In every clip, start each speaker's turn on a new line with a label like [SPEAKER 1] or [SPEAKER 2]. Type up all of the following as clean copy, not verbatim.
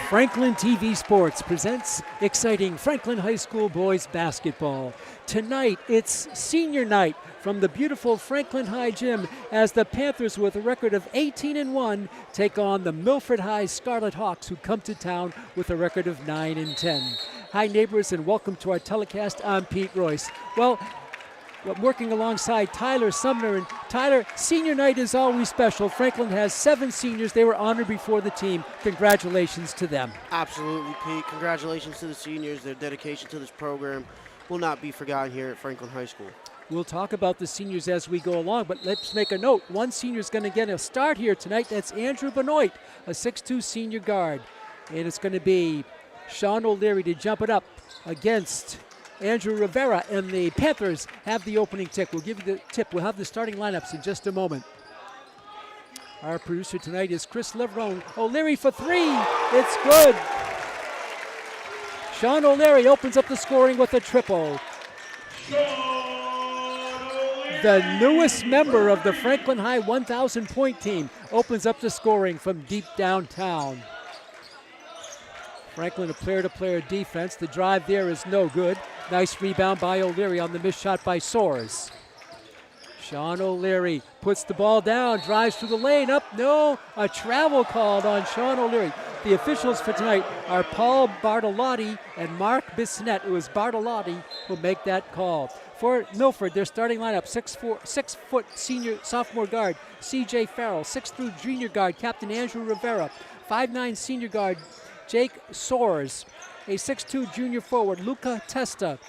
[SPEAKER 1] Franklin TV Sports presents exciting Franklin High School boys basketball. Tonight, it's senior night from the beautiful Franklin High Gym as the Panthers, with a record of 18-1, take on the Milford High Scarlet Hawks, who come to town with a record of 9-10. Hi, neighbors, and welcome to our telecast. I'm Pete Royce. Well, working alongside Tyler Sumner. And Tyler, senior night is always special. Franklin has 7 seniors. They were honored before the team. Congratulations to them.
[SPEAKER 2] Absolutely, Pete. Congratulations to the seniors. Their dedication to this program will not be forgotten here at Franklin High School.
[SPEAKER 1] We'll talk about the seniors as we go along, but let's make a note. One senior is going to get a start here tonight. That's Andrew Benoit, a 6'2 senior guard. And it's going to be Sean O'Leary to jump it up against Andrew Rivera, and the Panthers have the opening tip. We'll give you the tip. We'll have the starting lineups in just a moment. Our producer tonight is Chris Leverone. O'Leary for 3. It's good. Sean O'Leary opens up the scoring with a triple. The newest member of the Franklin High 1,000-point team opens up the scoring from deep downtown. Franklin, a player-to-player defense. The drive there is no good. Nice rebound by O'Leary on the missed shot by Soares. Sean O'Leary puts the ball down, drives through the lane, up, no, a travel called on Sean O'Leary. The officials for tonight are Paul Bartolotti and Mark Bissonette. It was Bartolotti who make that call. For Milford, their starting lineup, 6-foot senior sophomore guard C.J. Farrell, 6'3 junior guard Captain Andrew Rivera, 5'9 senior guard Jake Soares, a 6'2 junior forward Luca Testa,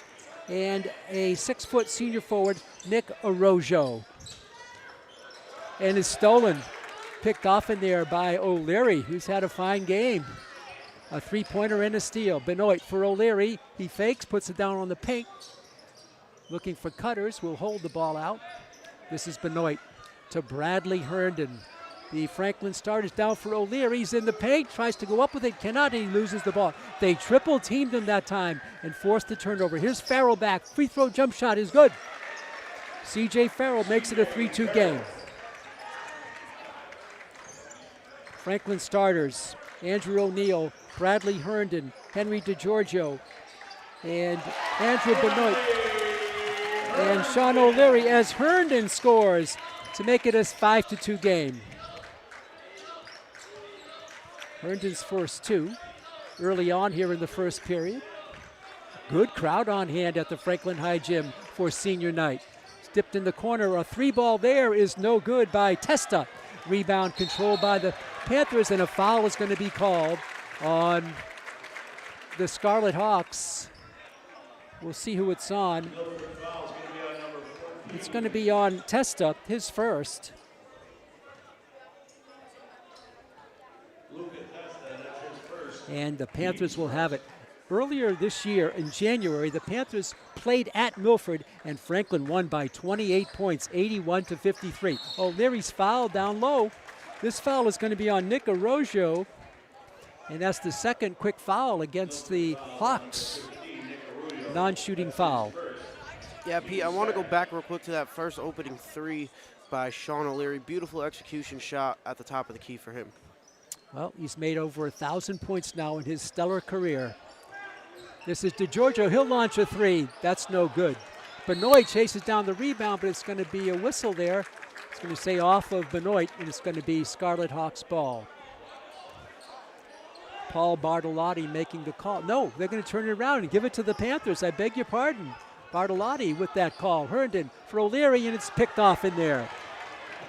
[SPEAKER 1] and a 6-foot senior forward Nick Arrojo. And is stolen, picked off in there by O'Leary, who's had a fine game. A 3-pointer and a steal. Benoit for O'Leary. He fakes, puts it down on the paint. Looking for cutters, will hold the ball out. This is Benoit to Bradley Herndon. The Franklin starters down for O'Leary. He's in the paint, tries to go up with it, cannot, and he loses the ball. They triple-teamed him that time and forced the turnover. Here's Farrell back. Free throw jump shot is good. C.J. Farrell makes it a 3-2 game. Franklin starters, Andrew O'Neill, Bradley Herndon, Henry DeGiorgio, and Andrew Benoit. And Sean O'Leary as Herndon scores to make it a 5-2 game. Herndon's first 2 early on here in the first period. Good crowd on hand at the Franklin High Gym for senior night. Dipped in the corner, a 3-ball there is no good by Testa. Rebound controlled by the Panthers, and a foul is going to be called on the Scarlet Hawks. We'll see who it's on. It's going to be on Testa, his first. And the Panthers will have it. Earlier this year in January, the Panthers played at Milford, and Franklin won by 28 points, 81-53. O'Leary's foul down low. This foul is going to be on Nick Arrojo, and that's the second quick foul against the Hawks. non-shooting foul.
[SPEAKER 2] Yeah, Pete, I want to go back real quick to that first opening three by Sean O'Leary. Beautiful execution shot at the top of the key for him.
[SPEAKER 1] Well, he's made over 1,000 points now in his stellar career. This is DeGiorgio. He'll launch a three. That's no good. Benoit chases down the rebound, but it's going to be a whistle there. It's going to say off of Benoit, and it's going to be Scarlet Hawks ball. Paul Bartolotti making the call. No, they're going to turn it around and give it to the Panthers. I beg your pardon. Bartolotti with that call. Herndon for O'Leary, and it's picked off in there.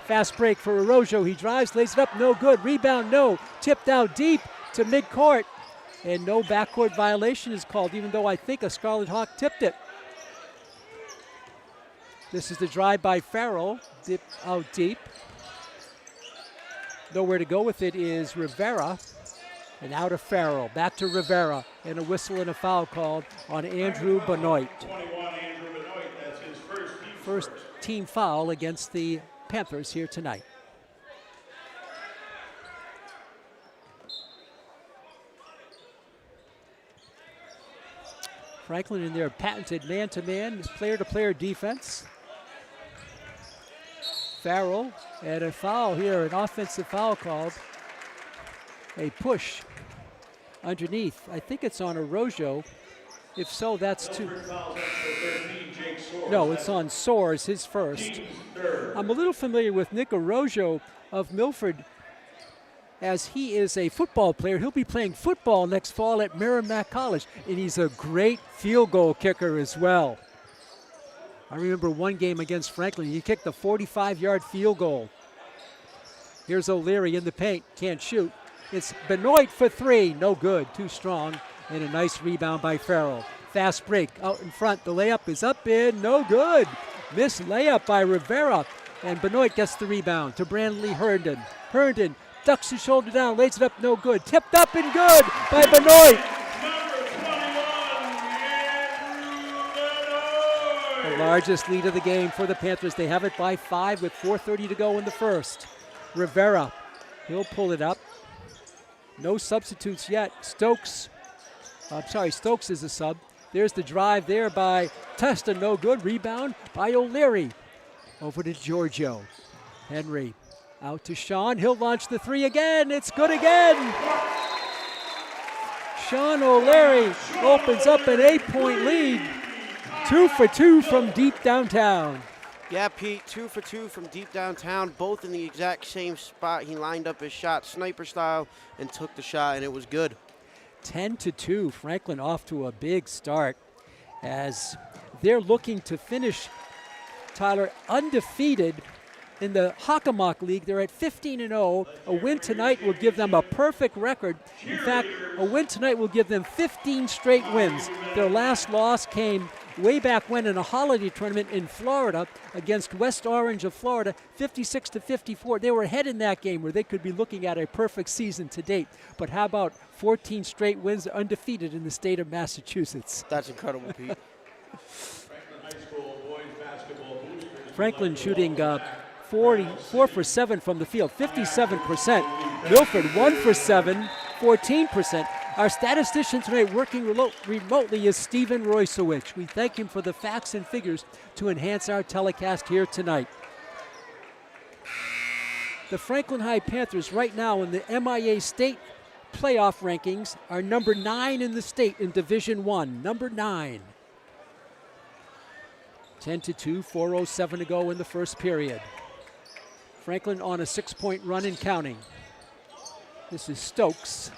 [SPEAKER 1] Fast break for Arroyo. He drives, lays it up, no good. Rebound, no. Tipped out deep to midcourt. And no backcourt violation is called, even though I think a Scarlet Hawk tipped it. This is the drive by Farrell, out deep. Nowhere to go with it is Rivera. And out of Farrell, back to Rivera, and a whistle and a foul called on Andrew Benoit.
[SPEAKER 3] 21, Andrew Benoit, that's his
[SPEAKER 1] First team foul against the Panthers here tonight. Franklin in their patented man-to-man, player-to-player defense. Farrell and a foul here, an offensive foul called. A push underneath. I think it's on Arroyo. If so, that's two. No, it's on Soares, his first. I'm a little familiar with Nick Arroyo of Milford, as he is a football player. He'll be playing football next fall at Merrimack College, and he's a great field goal kicker as well. I remember one game against Franklin. He kicked a 45-yard field goal. Here's O'Leary in the paint. Can't shoot. It's Benoit for three. No good. Too strong. And a nice rebound by Farrell. Fast break out in front. The layup is up in. No good. Missed layup by Rivera. And Benoit gets the rebound to Brandley Herndon. Herndon ducks his shoulder down. Lays it up. No good. Tipped up and good by Benoit. The largest lead of the game for the Panthers. They have it by 5 with 4:30 to go in the first. Rivera, he'll pull it up. No substitutes yet. Stokes is a sub. There's the drive there by Testa, no good. Rebound by O'Leary. Over to Giorgio. Henry out to Sean. He'll launch the three again. It's good again. Sean O'Leary opens up an 8-point lead. 2 for 2 from deep downtown.
[SPEAKER 2] Yeah, Pete, 2 for 2 from deep downtown, both in the exact same spot. He lined up his shot sniper style and took the shot, and it was good.
[SPEAKER 1] 10-2, Franklin off to a big start as they're looking to finish, Tyler, undefeated in the Hockomock League. They're at 15-0. A win tonight will give them a perfect record. In fact, a win tonight will give them 15 straight wins. Their last loss came way back when in a holiday tournament in Florida against West Orange of Florida, 56-54. They were ahead in that game where they could be looking at a perfect season to date. But how about 14 straight wins undefeated in the state of Massachusetts?
[SPEAKER 2] That's incredible, Pete.
[SPEAKER 3] Franklin High School Boys Basketball boosters.
[SPEAKER 1] Franklin shooting 4 for 7 from the field, 57%. Milford 1 for 7, 14%. Our statistician tonight working remotely is Stephen Roysowicz. We thank him for the facts and figures to enhance our telecast here tonight. The Franklin High Panthers right now in the MIA state playoff rankings are number 9 in the state in Division I, number 9. 10-2, 4:07 to go in the first period. Franklin on a 6-point run and counting. This is Stokes.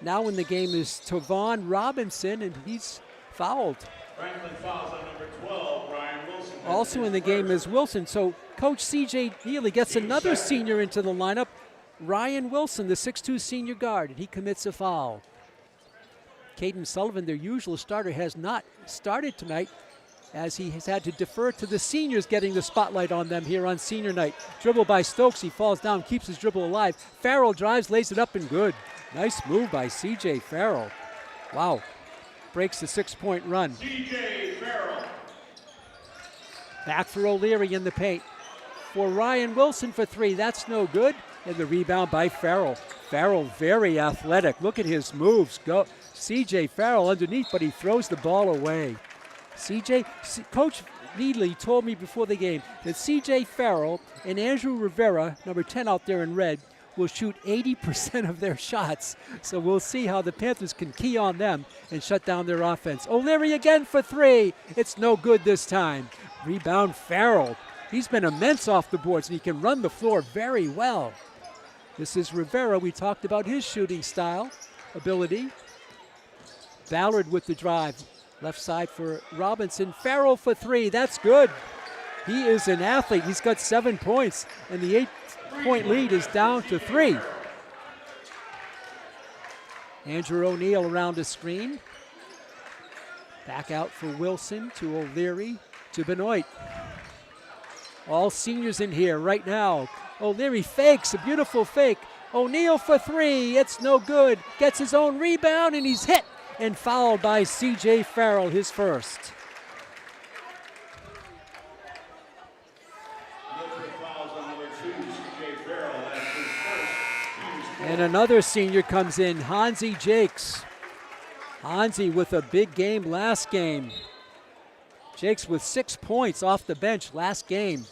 [SPEAKER 1] Now in the game is Tavon Robinson, and he's fouled.
[SPEAKER 3] Franklin fouls on number 12, Ryan Wilson.
[SPEAKER 1] Also in the game is Wilson. So Coach C.J. Healy gets another senior into the lineup, Ryan Wilson, the 6'2 senior guard, and he commits a foul. Caden Sullivan, their usual starter, has not started tonight, as he has had to defer to the seniors getting the spotlight on them here on senior night. Dribble by Stokes, he falls down, keeps his dribble alive. Farrell drives, lays it up and good. Nice move by C.J. Farrell. Wow, breaks the 6-point run.
[SPEAKER 3] C.J. Farrell.
[SPEAKER 1] Back for O'Leary in the paint. For Ryan Wilson for 3, that's no good. And the rebound by Farrell. Farrell very athletic, look at his moves. Go, C.J. Farrell underneath, but he throws the ball away. Coach Needley told me before the game that C.J. Farrell and Andrew Rivera, number 10 out there in red, will shoot 80% of their shots. So we'll see how the Panthers can key on them and shut down their offense. O'Leary again for three. It's no good this time. Rebound Farrell. He's been immense off the boards, and he can run the floor very well. This is Rivera. We talked about his shooting style, ability. Ballard with the drive. Left side for Robinson. Farrell for three. That's good. He is an athlete. He's got 7 points, and the 8-point lead is down to 3. Andrew O'Neal around the screen. Back out for Wilson to O'Leary to Benoit. All seniors in here right now. O'Leary fakes, a beautiful fake. O'Neal for three. It's no good. Gets his own rebound, and he's hit and fouled by C.J. Farrell, his first. And another senior comes in, Hansi Jakes. Hansi with a big game last game. Jakes with 6 points off the bench last game.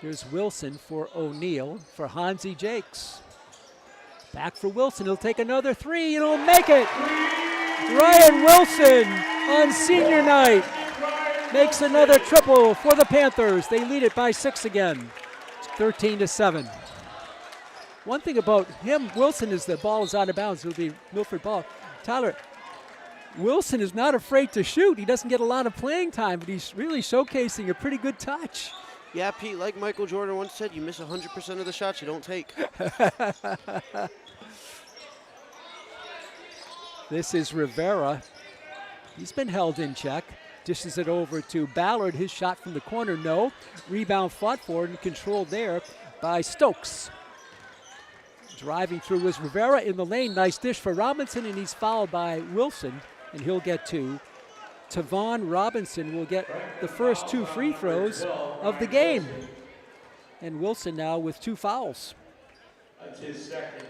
[SPEAKER 1] Here's Wilson for O'Neal for Hansi Jakes. Back for Wilson, he'll take another three and he'll make it. Ryan Wilson on senior night makes another triple for the Panthers. They lead it by 6 again. It's 13-7. One thing about him, Wilson, is the ball is out of bounds. It'll be Milford ball. Tyler, Wilson is not afraid to shoot. He doesn't get a lot of playing time, but he's really showcasing a pretty good touch.
[SPEAKER 2] Yeah, Pete, like Michael Jordan once said, you miss 100% of the shots you don't take.
[SPEAKER 1] This is Rivera. He's been held in check. Dishes it over to Ballard. His shot from the corner, no. Rebound fought for and controlled there by Stokes. Driving through was Rivera in the lane. Nice dish for Robinson, and he's fouled by Wilson, and he'll get two. Tavon Robinson will get the first 2 free throws of the game. And Wilson now with 2 fouls.
[SPEAKER 3] That's his second.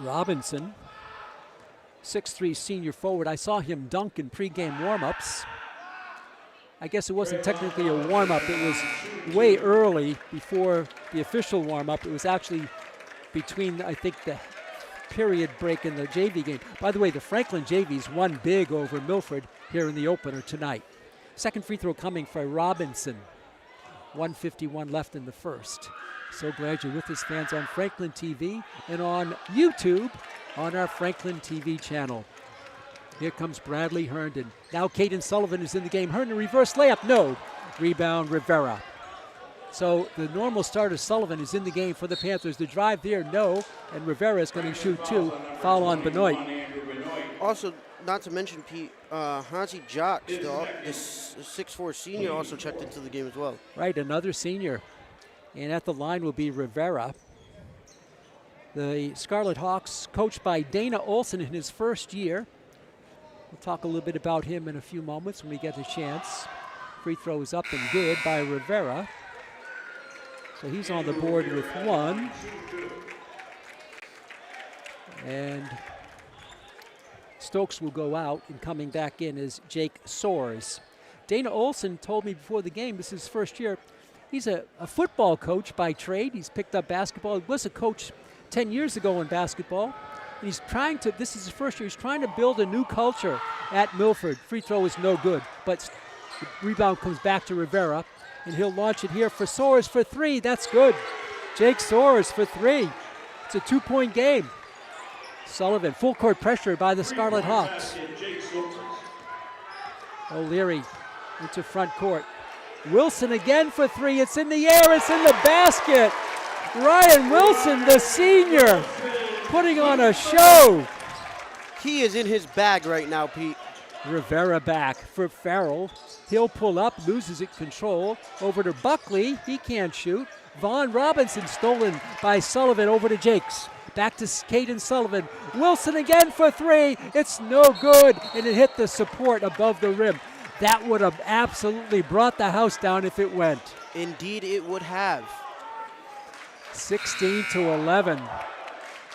[SPEAKER 1] Robinson, 6'3" senior forward. I saw him dunk in pregame warm-ups. I guess it wasn't technically a warm-up. It was way early before the official warm-up. It was actually between, I think, the period break in the JV game. By the way, the Franklin JV's won big over Milford here in the opener tonight. Second free throw coming for Robinson. 1:51 left in the first. So glad you're with us, fans, on Franklin TV and on YouTube on our Franklin TV channel. Here comes Bradley Herndon. Now Caden Sullivan is in the game. Herndon reverse layup, no. Rebound Rivera. So the normal starter Sullivan is in the game for the Panthers. The drive there, no. And Rivera is going to shoot 2. Foul on Benoit.
[SPEAKER 2] Also, not to mention, Pete, Hansi Jacques, the 6'4" senior, also checked into the game as well.
[SPEAKER 1] Right, another senior. And at the line will be Rivera. The Scarlet Hawks, coached by Dana Olson in his first year. We'll talk a little bit about him in a few moments when we get the chance. Free throw is up and good by Rivera. So he's on the board with 1. And Stokes will go out, and coming back in is Jake Soares. Dana Olson told me before the game, this is his first year, he's a football coach by trade. He's picked up basketball. He was a coach 10 years ago in basketball. And he's trying to, this is his first year, he's trying to build a new culture at Milford. Free throw is no good, but the rebound comes back to Rivera, and he'll launch it here for Soares for 3. That's good. Jake Soares for 3. It's a 2-point game. Sullivan, full court pressure by the Scarlet Hawks. O'Leary into front court. Wilson again for 3. It's in the air. It's in the basket. Ryan Wilson, the senior, putting on a show.
[SPEAKER 2] He is in his bag right now, Pete.
[SPEAKER 1] Rivera back for Farrell. He'll pull up, loses it control. Over to Buckley. He can't shoot. Vaughn Robinson stolen by Sullivan over to Jakes. Back to Caden Sullivan. Wilson again for 3. It's no good, and it hit the support above the rim. That would have absolutely brought the house down if it went.
[SPEAKER 2] Indeed, it would have.
[SPEAKER 1] 16-11.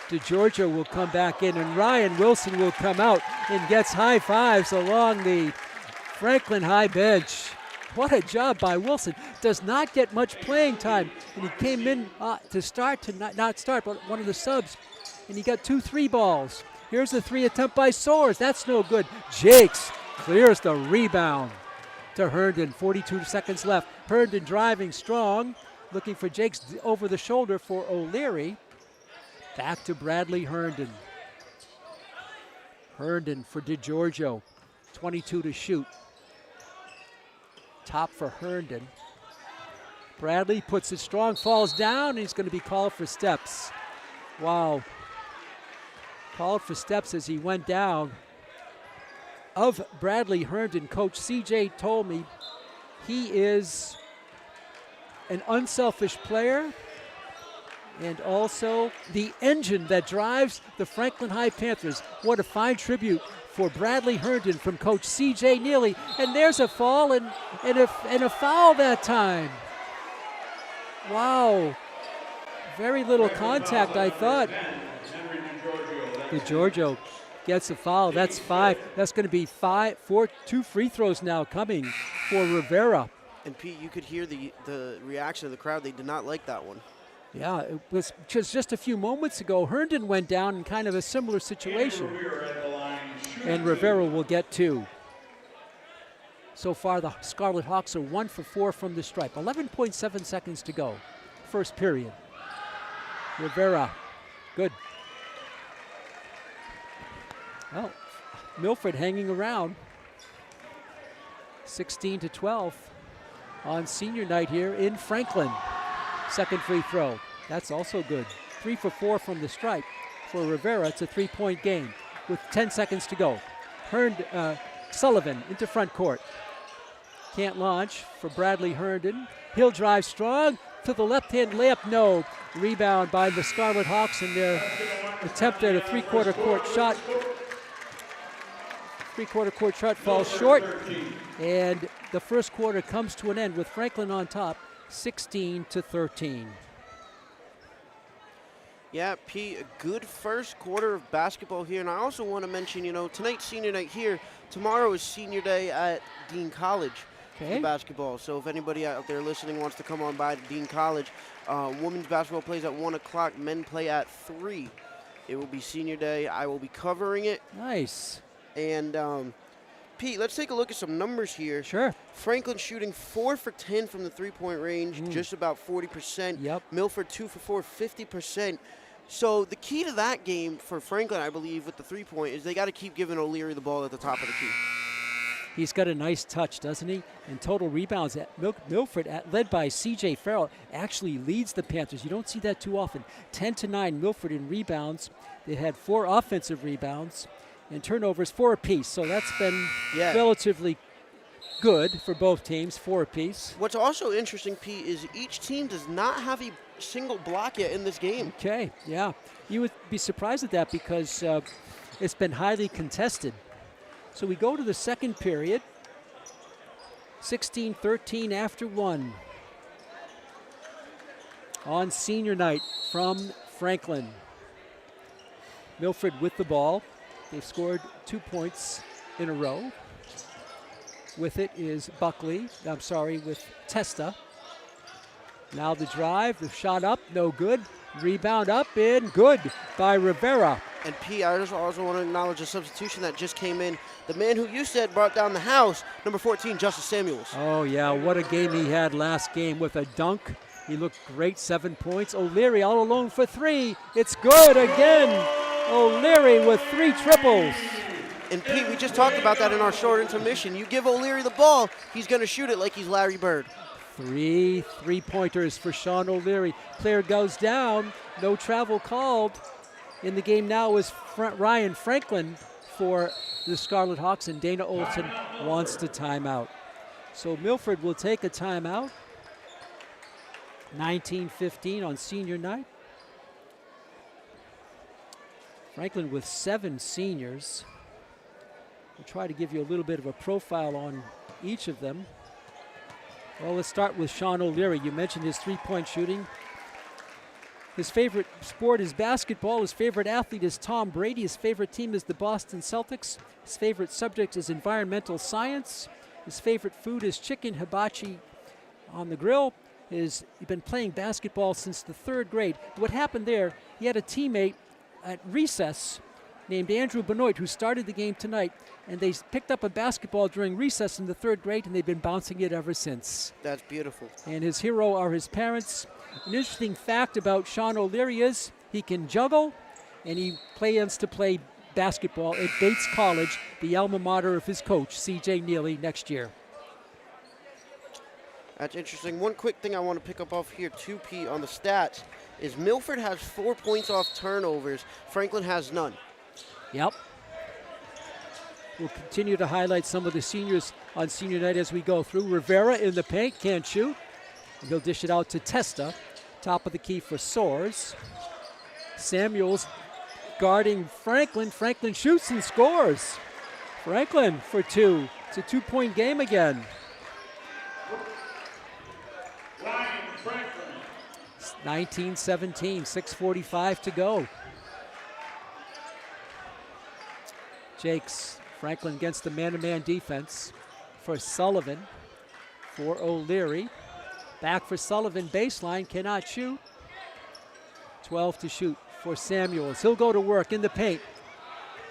[SPEAKER 1] DeGiorgio will come back in, and Ryan Wilson will come out and gets high fives along the Franklin High bench. What a job by Wilson. Does not get much playing time. And he came in to start, not start, but one of the subs. And he got 2 3 balls. Here's the 3 attempt by Soares. That's no good. Jakes clears the rebound to Herndon. 42 seconds left. Herndon driving strong. Looking for Jakes over the shoulder for O'Leary. Back to Bradley Herndon. Herndon for DeGiorgio. 22 to shoot. Top for Herndon. Bradley puts it strong, falls down, and he's going to be called for steps. Wow. Called for steps as he went down. Of Bradley Herndon, Coach CJ told me he is an unselfish player and also the engine that drives the Franklin High Panthers. What a fine tribute for Bradley Herndon from Coach C.J. Neely. And there's a fall and a foul that time. Wow. Very little contact, I thought. DeGiorgio gets a foul. That's 5. That's going to be 2 free throws now coming for Rivera.
[SPEAKER 2] And Pete, you could hear the reaction of the crowd. They did not like that one.
[SPEAKER 1] Yeah, it was just a few moments ago. Herndon went down in kind of a similar situation. And Rivera will get 2. So far, the Scarlet Hawks are 1 for 4 from the stripe. 11.7 seconds to go. First period. Rivera, good. Well, Milford hanging around. 16 to 12 on senior night here in Franklin. Second free throw. That's also good. 3 for 4 from the stripe. For Rivera, it's a 3-point game with 10 seconds to go. Sullivan into front court. Can't launch for Bradley Herndon. He'll drive strong to the left-hand layup. No. Rebound by the Scarlet Hawks in their attempt at a three-quarter court shot. Three-quarter court shot falls short. And the first quarter comes to an end with Franklin on top, 16 to 13.
[SPEAKER 2] Yeah, Pete, a good first quarter of basketball here. And I also want to mention, tonight's senior night here. Tomorrow is senior day at Dean College for basketball. So if anybody out there listening wants to come on by to Dean College, women's basketball plays at 1 o'clock. Men play at 3. It will be senior day. I will be covering it.
[SPEAKER 1] Nice.
[SPEAKER 2] And Pete, let's take a look at some numbers here.
[SPEAKER 1] Sure.
[SPEAKER 2] Franklin shooting 4 for 10 from the three-point range, just about 40%.
[SPEAKER 1] Yep.
[SPEAKER 2] Milford 2 for 4, 50%. So the key to that game for Franklin, I believe, with the three-point is they got to keep giving O'Leary the ball at the top of the key.
[SPEAKER 1] He's got a nice touch, doesn't he? And total rebounds at Milford, led by C.J. Farrell, actually leads the Panthers. You don't see that too often. 10 to 9 Milford in rebounds. They had 4 offensive rebounds and turnovers, 4 apiece. So that's been relatively good for both teams, 4 apiece.
[SPEAKER 2] What's also interesting, Pete, is each team does not have a single block yet in this game.
[SPEAKER 1] Okay, yeah. You would be surprised at that because it's been highly contested. So we go to the second period. 16-13 after 1. On senior night from Franklin. Milford with the ball. They've scored 2 points in a row. With it is with Testa. Now the drive, the shot up, no good. Rebound up and good by Rivera.
[SPEAKER 2] And P, I just also want to acknowledge a substitution that just came in. The man who you said brought down the house, number 14, Justice Samuels.
[SPEAKER 1] Oh yeah, what a game he had last game with a dunk. He looked great, 7 points. O'Leary all alone for 3. It's good again. O'Leary with 3 triples.
[SPEAKER 2] And Pete, we just talked about that in our short intermission. You give O'Leary the ball, he's going to shoot it like he's Larry Bird.
[SPEAKER 1] 3 3-pointers for Sean O'Leary. Player goes down, no travel called. In the game now is Ryan Franklin for the Scarlet Hawks, and Dana Olson wants to timeout. So Milford will take a timeout. 19-15 on senior night. Franklin with 7 seniors. We'll try to give you a little bit of a profile on each of them. Well, let's start with Sean O'Leary. You mentioned his 3-point shooting. His favorite sport is basketball. His favorite athlete is Tom Brady. His favorite team is the Boston Celtics. His favorite subject is environmental science. His favorite food is chicken hibachi on the grill. He's been playing basketball since the 3rd grade. What happened there, he had a teammate at recess named Andrew Benoit who started the game tonight, and they picked up a basketball during recess in the 3rd grade, and they've been bouncing it ever since.
[SPEAKER 2] That's beautiful.
[SPEAKER 1] And his hero are his parents. An interesting fact about Sean O'Leary is he can juggle, and he plans to play basketball at Bates College, the alma mater of his coach, C.J. Neely, next year.
[SPEAKER 2] That's interesting. One quick thing I want to pick up off here, too, Pete, on the stats, is Milford has 4 points off turnovers. Franklin has none.
[SPEAKER 1] Yep. We'll continue to highlight some of the seniors on senior night as we go through. Rivera in the paint, can't shoot. He'll dish it out to Testa. Top of the key for Soares. Samuels guarding Franklin. Franklin shoots and scores. Franklin for 2. It's a 2-point game again. It's 19-17, 6:45 to go. Jakes, Franklin against the man-to-man defense for Sullivan, for O'Leary. Back for Sullivan, baseline, cannot shoot. 12 to shoot for Samuels. He'll go to work in the paint.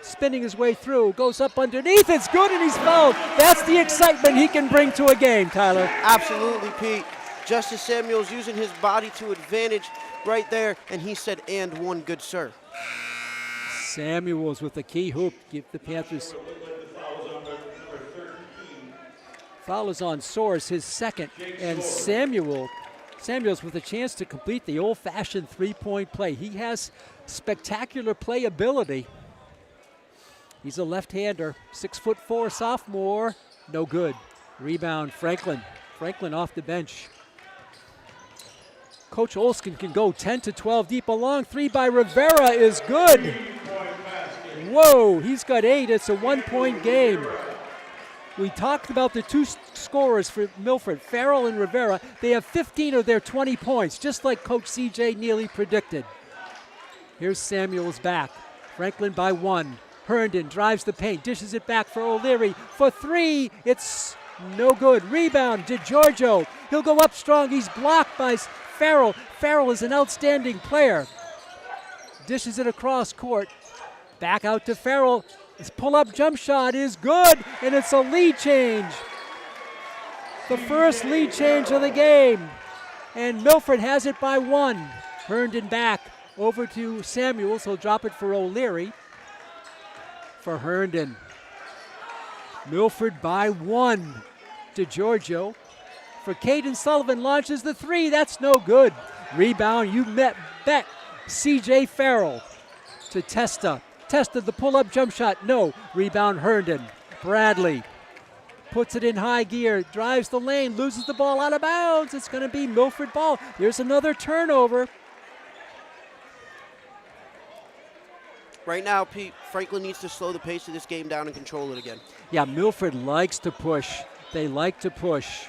[SPEAKER 1] Spinning his way through, goes up underneath, it's good and he's fouled. That's the excitement he can bring to a game, Tyler.
[SPEAKER 2] Absolutely, Pete. Justice Samuels using his body to advantage right there, and he said, and one, good sir.
[SPEAKER 1] Samuels with the key hoop, give the Panthers. Foul is on Soares, his second, and Samuels with a chance to complete the old-fashioned 3-point play. He has spectacular playability. He's a left-hander, 6'4" sophomore, no good. Rebound, Franklin. Franklin off the bench. Coach Olskin can go 10 to 12 deep. A long 3 by Rivera is good. Whoa, he's got 8. It's a 1-point game. We talked about the 2 scorers for Milford, Farrell and Rivera. They have 15 of their 20 points, just like Coach C.J. Neely predicted. Here's Samuels back. Franklin by 1. Herndon drives the paint, dishes it back for O'Leary. For 3, it's no good. Rebound, DeGiorgio. He'll go up strong. He's blocked by Farrell. Farrell is an outstanding player. Dishes it across court. Back out to Farrell. His pull-up jump shot is good, and it's a lead change. The first lead change of the game. And Milford has it by 1. Herndon back over to Samuels. He'll drop it for O'Leary. For Herndon. Milford by 1. DeGiorgio. For Caden Sullivan, launches the 3. That's no good. Rebound, you bet. C.J. Farrell to Testa. Testa, the pull-up jump shot. No. Rebound, Herndon. Bradley puts it in high gear. Drives the lane. Loses the ball out of bounds. It's going to be Milford ball. There's another turnover.
[SPEAKER 2] Right now, Pete, Franklin needs to slow the pace of this game down and control it again.
[SPEAKER 1] Yeah, Milford likes to push. They like to push.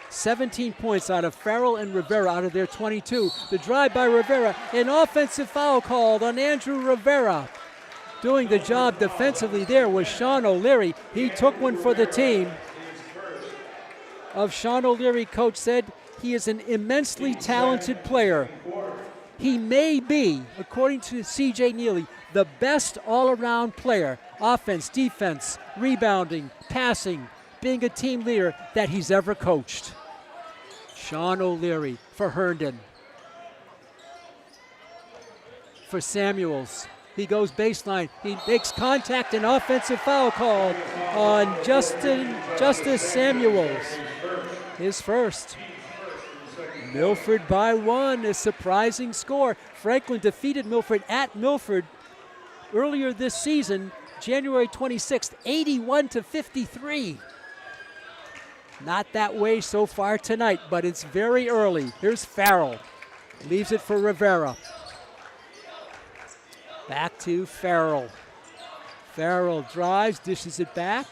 [SPEAKER 1] 17 points out of Farrell and Rivera out of their 22. The drive by Rivera, an offensive foul called on Andrew Rivera. Doing the job defensively there was Sean O'Leary. He took one for the team. Of Sean O'Leary, coach said he is an immensely talented player. He may be, according to C.J. Neely, the best all-around player, offense, defense, rebounding, passing, being a team leader that he's ever coached. Sean O'Leary for Herndon. For Samuels. He goes baseline. He makes contact, an offensive foul called on Justice Samuels. His first. Milford by 1, a surprising score. Franklin defeated Milford at Milford earlier this season, January 26th, 81-53. Not that way so far tonight, but it's very early. Here's Farrell. Leaves it for Rivera. Back to Farrell. Farrell drives, dishes it back.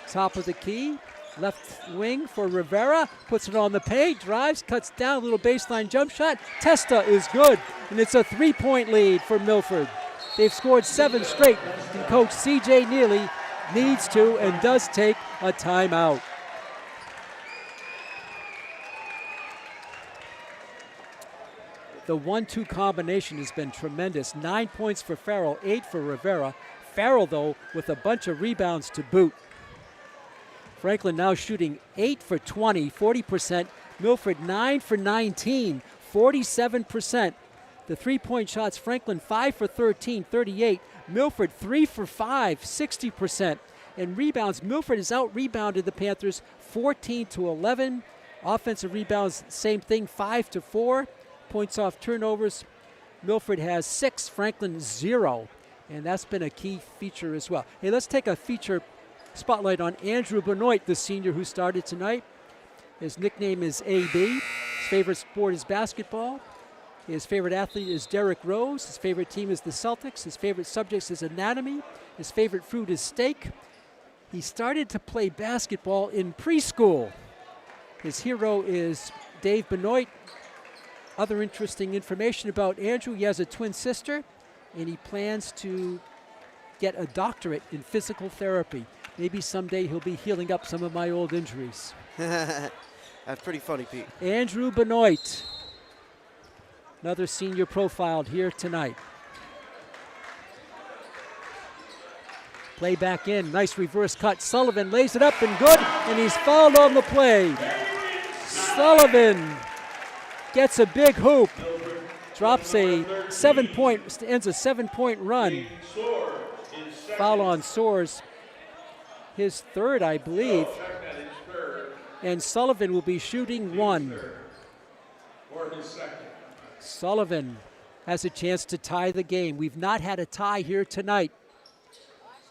[SPEAKER 1] Top of the key. Left wing for Rivera, puts it on the paint, drives, cuts down, little baseline jump shot. Testa is good, and it's a 3-point lead for Milford. They've scored 7 straight, and Coach C.J. Neely needs to and does take a timeout. The 1-2 combination has been tremendous. 9 points for Farrell, 8 for Rivera. Farrell, though, with a bunch of rebounds to boot. Franklin now shooting 8 for 20, 40%. Milford 9 for 19, 47%. The 3-point shots, Franklin 5 for 13, 38. Milford 3 for 5, 60%. And rebounds, Milford has out-rebounded the Panthers 14-11. Offensive rebounds, same thing, 5-4. Points off turnovers, Milford has 6, Franklin 0. And that's been a key feature as well. Hey, let's take a feature spotlight on Andrew Benoit, the senior who started tonight. His nickname is AB. His favorite sport is basketball. His favorite athlete is Derrick Rose. His favorite team is the Celtics. His favorite subject is anatomy. His favorite food is steak. He started to play basketball in preschool. His hero is Dave Benoit. Other interesting information about Andrew, he has a twin sister, and he plans to get a doctorate in physical therapy. Maybe someday he'll be healing up some of my old injuries.
[SPEAKER 2] That's pretty funny, Pete.
[SPEAKER 1] Andrew Benoit, another senior profiled here tonight. Play back in, nice reverse cut. Sullivan lays it up and good, and he's fouled on the play. Sullivan gets a big hoop, drops a 7-point, ends a 7-point run. Foul on Soares, his third, I believe. And Sullivan will be shooting 1. Sullivan has a chance to tie the game. We've not had a tie here tonight,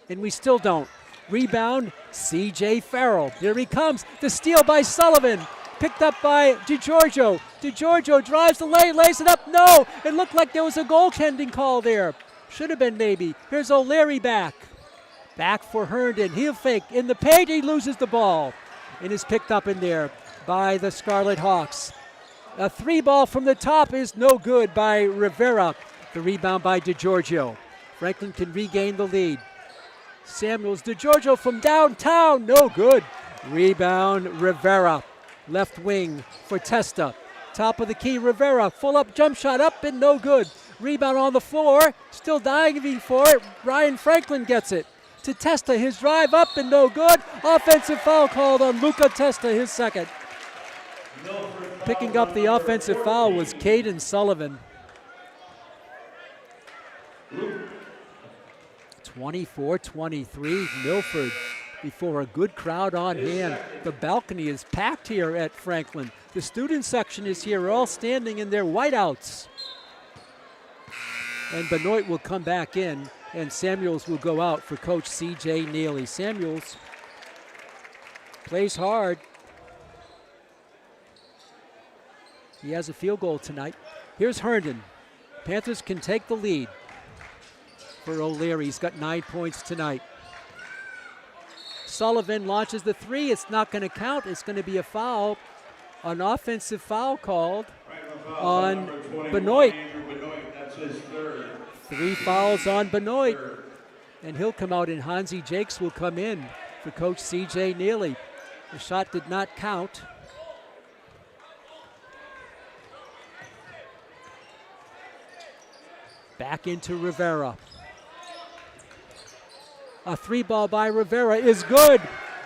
[SPEAKER 1] and we still don't. Rebound, C.J. Farrell. Here he comes. The steal by Sullivan. Picked up by DiGiorgio. DiGiorgio drives the lane, lays it up. No, it looked like there was a goaltending call there. Should have been maybe. Here's O'Leary back. Back for Herndon. He'll fake. In the paint, he loses the ball. And is picked up in there by the Scarlet Hawks. A 3-ball from the top is no good by Rivera. The rebound by DiGiorgio. Franklin can regain the lead. Samuels, DiGiorgio from downtown, no good. Rebound, Rivera. Left wing for Testa. Top of the key, Rivera. Full up jump shot up and no good. Rebound on the floor. Still diving for it. Ryan Franklin gets it. To Testa, his drive up and no good. Offensive foul called on Luca Testa, his second. Picking up the offensive foul was Caden Sullivan. 24-23, Milford before a good crowd on hand. The balcony is packed here at Franklin. The student section is here, all standing in their whiteouts. And Benoit will come back in, and Samuels will go out for Coach C.J. Neely. Samuels plays hard. He has a field goal tonight. Here's Herndon. Panthers can take the lead for O'Leary. He's got 9 points tonight. Sullivan launches the 3. It's not going to count. It's going to be a foul. An offensive foul called on Benoit. 3 fouls on Benoit. And he'll come out, and Hansi Jakes will come in for Coach C.J. Neely. The shot did not count. Back into Rivera. A 3-ball by Rivera is good.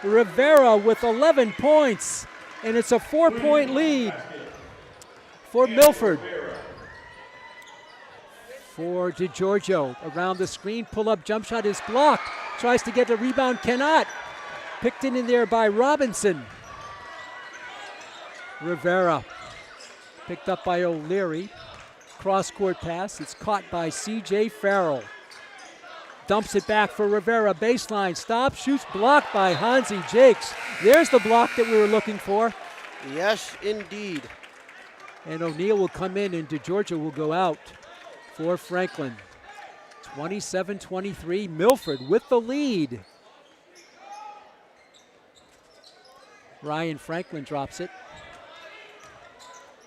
[SPEAKER 1] Rivera with 11 points, and it's a 4-point lead for Milford. For DiGiorgio, around the screen, pull-up jump shot is blocked. Tries to get the rebound, cannot. Picked in there by Robinson. Rivera, picked up by O'Leary. Cross-court pass, it's caught by C.J. Farrell. Dumps it back for Rivera, baseline, stop, shoots, blocked by Hansi Jakes. There's the block that we were looking for.
[SPEAKER 2] Yes, indeed.
[SPEAKER 1] And O'Neal will come in, and DiGiorgio will go out for Franklin. 27-23, Milford with the lead. Ryan Franklin drops it.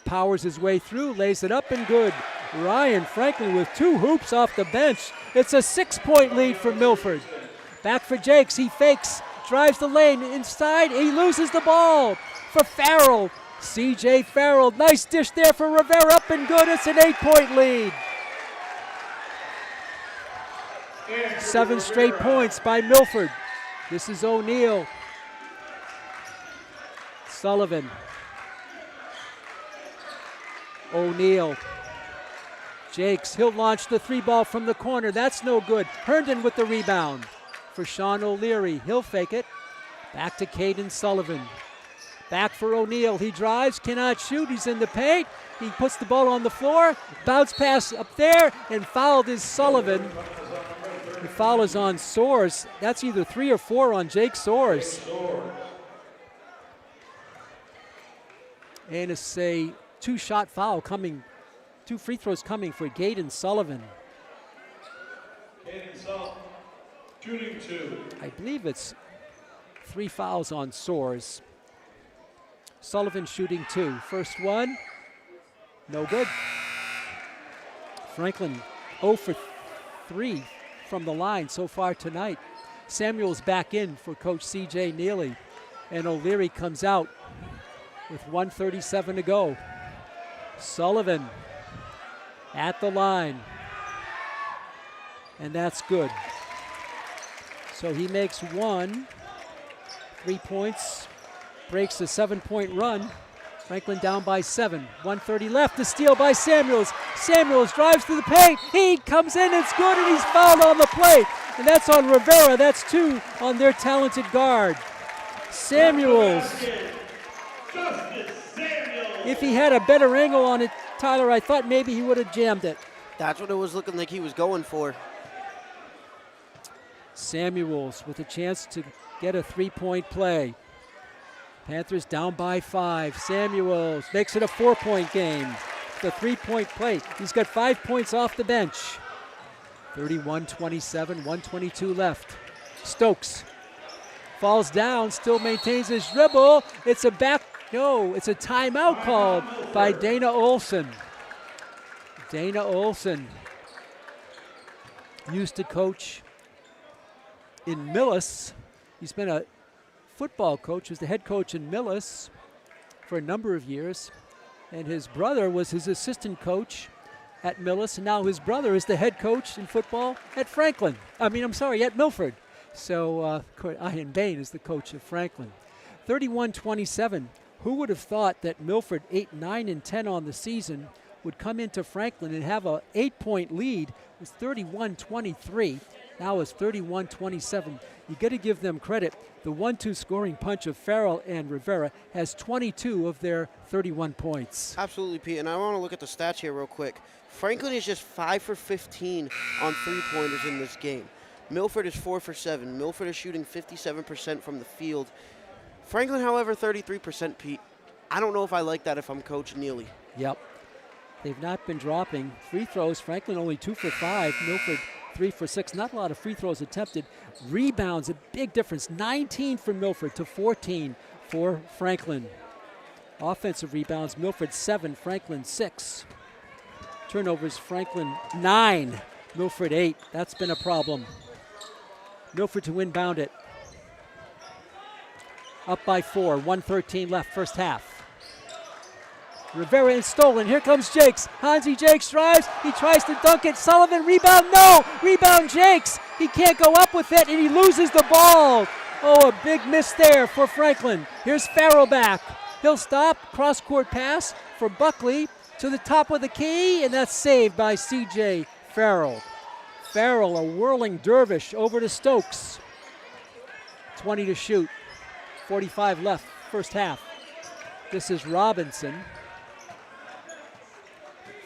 [SPEAKER 1] Powers his way through, lays it up and good. Ryan Franklin with 2 hoops off the bench. It's a 6-point lead for Milford. Back for Jakes, he fakes, drives the lane inside, he loses the ball for Farrell. CJ Farrell, nice dish there for Rivera, up and good, it's an 8-point lead. 7 straight points by Milford. This is O'Neal. Sullivan. O'Neal. Jakes, he'll launch the 3-ball from the corner. That's no good. Herndon with the rebound for Sean O'Leary. He'll fake it. Back to Caden Sullivan. Back for O'Neal. He drives, cannot shoot. He's in the paint. He puts the ball on the floor. Bounce pass up there, and fouled is Sullivan. The foul is on Soares. That's either 3 or 4 on Jake Soares. And it's a 2-shot foul coming, 2 free throws coming for Caden Sullivan.
[SPEAKER 3] Caden Sullivan, shooting 2.
[SPEAKER 1] I believe it's 3 fouls on Soares. Sullivan shooting 2. First one, no good. Franklin 0 for 3 from the line so far tonight. Samuels back in for Coach C.J. Neely. And O'Leary comes out with 1:37 to go. Sullivan at the line. And that's good. So he makes 1, 3 points, breaks a 7-point run. Franklin down by 7, 1:30 left, the steal by Samuels. Samuels drives to the paint, he comes in, it's good, and he's fouled on the play. And that's on Rivera, that's 2 on their talented guard. Samuels. If he had a better angle on it, Tyler, I thought maybe he would have jammed it.
[SPEAKER 2] That's what it was looking like he was going for.
[SPEAKER 1] Samuels with a chance to get a 3-point play. Panthers down by 5. Samuels makes it a 4-point game. The 3-point play. He's got 5 points off the bench. 31-27, 1:22 left. Stokes falls down, still maintains his dribble. It's a timeout called by Dana Olson. Dana Olson used to coach in Millis. He's been a football coach, was the head coach in Millis for a number of years. And his brother was his assistant coach at Millis, and now his brother is the head coach in football at at Milford. So Ian Bain is the coach of Franklin. 31-27. Who would have thought that Milford, 8, 9, and 10 on the season, would come into Franklin and have an 8-point lead? It was 31-23. Now it's 31-27. You got to give them credit. The 1-2 scoring punch of Farrell and Rivera has 22 of their 31 points.
[SPEAKER 2] Absolutely, Pete. And I want to look at the stats here real quick. Franklin is just 5 for 15 on 3-pointers in this game. Milford is 4 for 7. Milford is shooting 57% from the field. Franklin, however, 33%, Pete. I don't know if I like that if I'm Coach Neely.
[SPEAKER 1] Yep. They've not been dropping free throws. Franklin only 2 for 5. Milford 3 for 6. Not a lot of free throws attempted. Rebounds, a big difference. 19 for Milford to 14 for Franklin. Offensive rebounds, Milford 7, Franklin 6. Turnovers, Franklin 9, Milford 8. That's been a problem. Milford to inbound it. Up by 4, 1:13 left, first half. Rivera is stolen. Here comes Jakes. Hansi Jakes drives. He tries to dunk it. Sullivan rebound. No! Rebound Jakes. He can't go up with it, and he loses the ball. Oh, a big miss there for Franklin. Here's Farrell back. He'll stop. Cross-court pass for Buckley to the top of the key, and that's saved by C.J. Farrell. Farrell, a whirling dervish over to Stokes. 20 to shoot. 45 left, first half. This is Robinson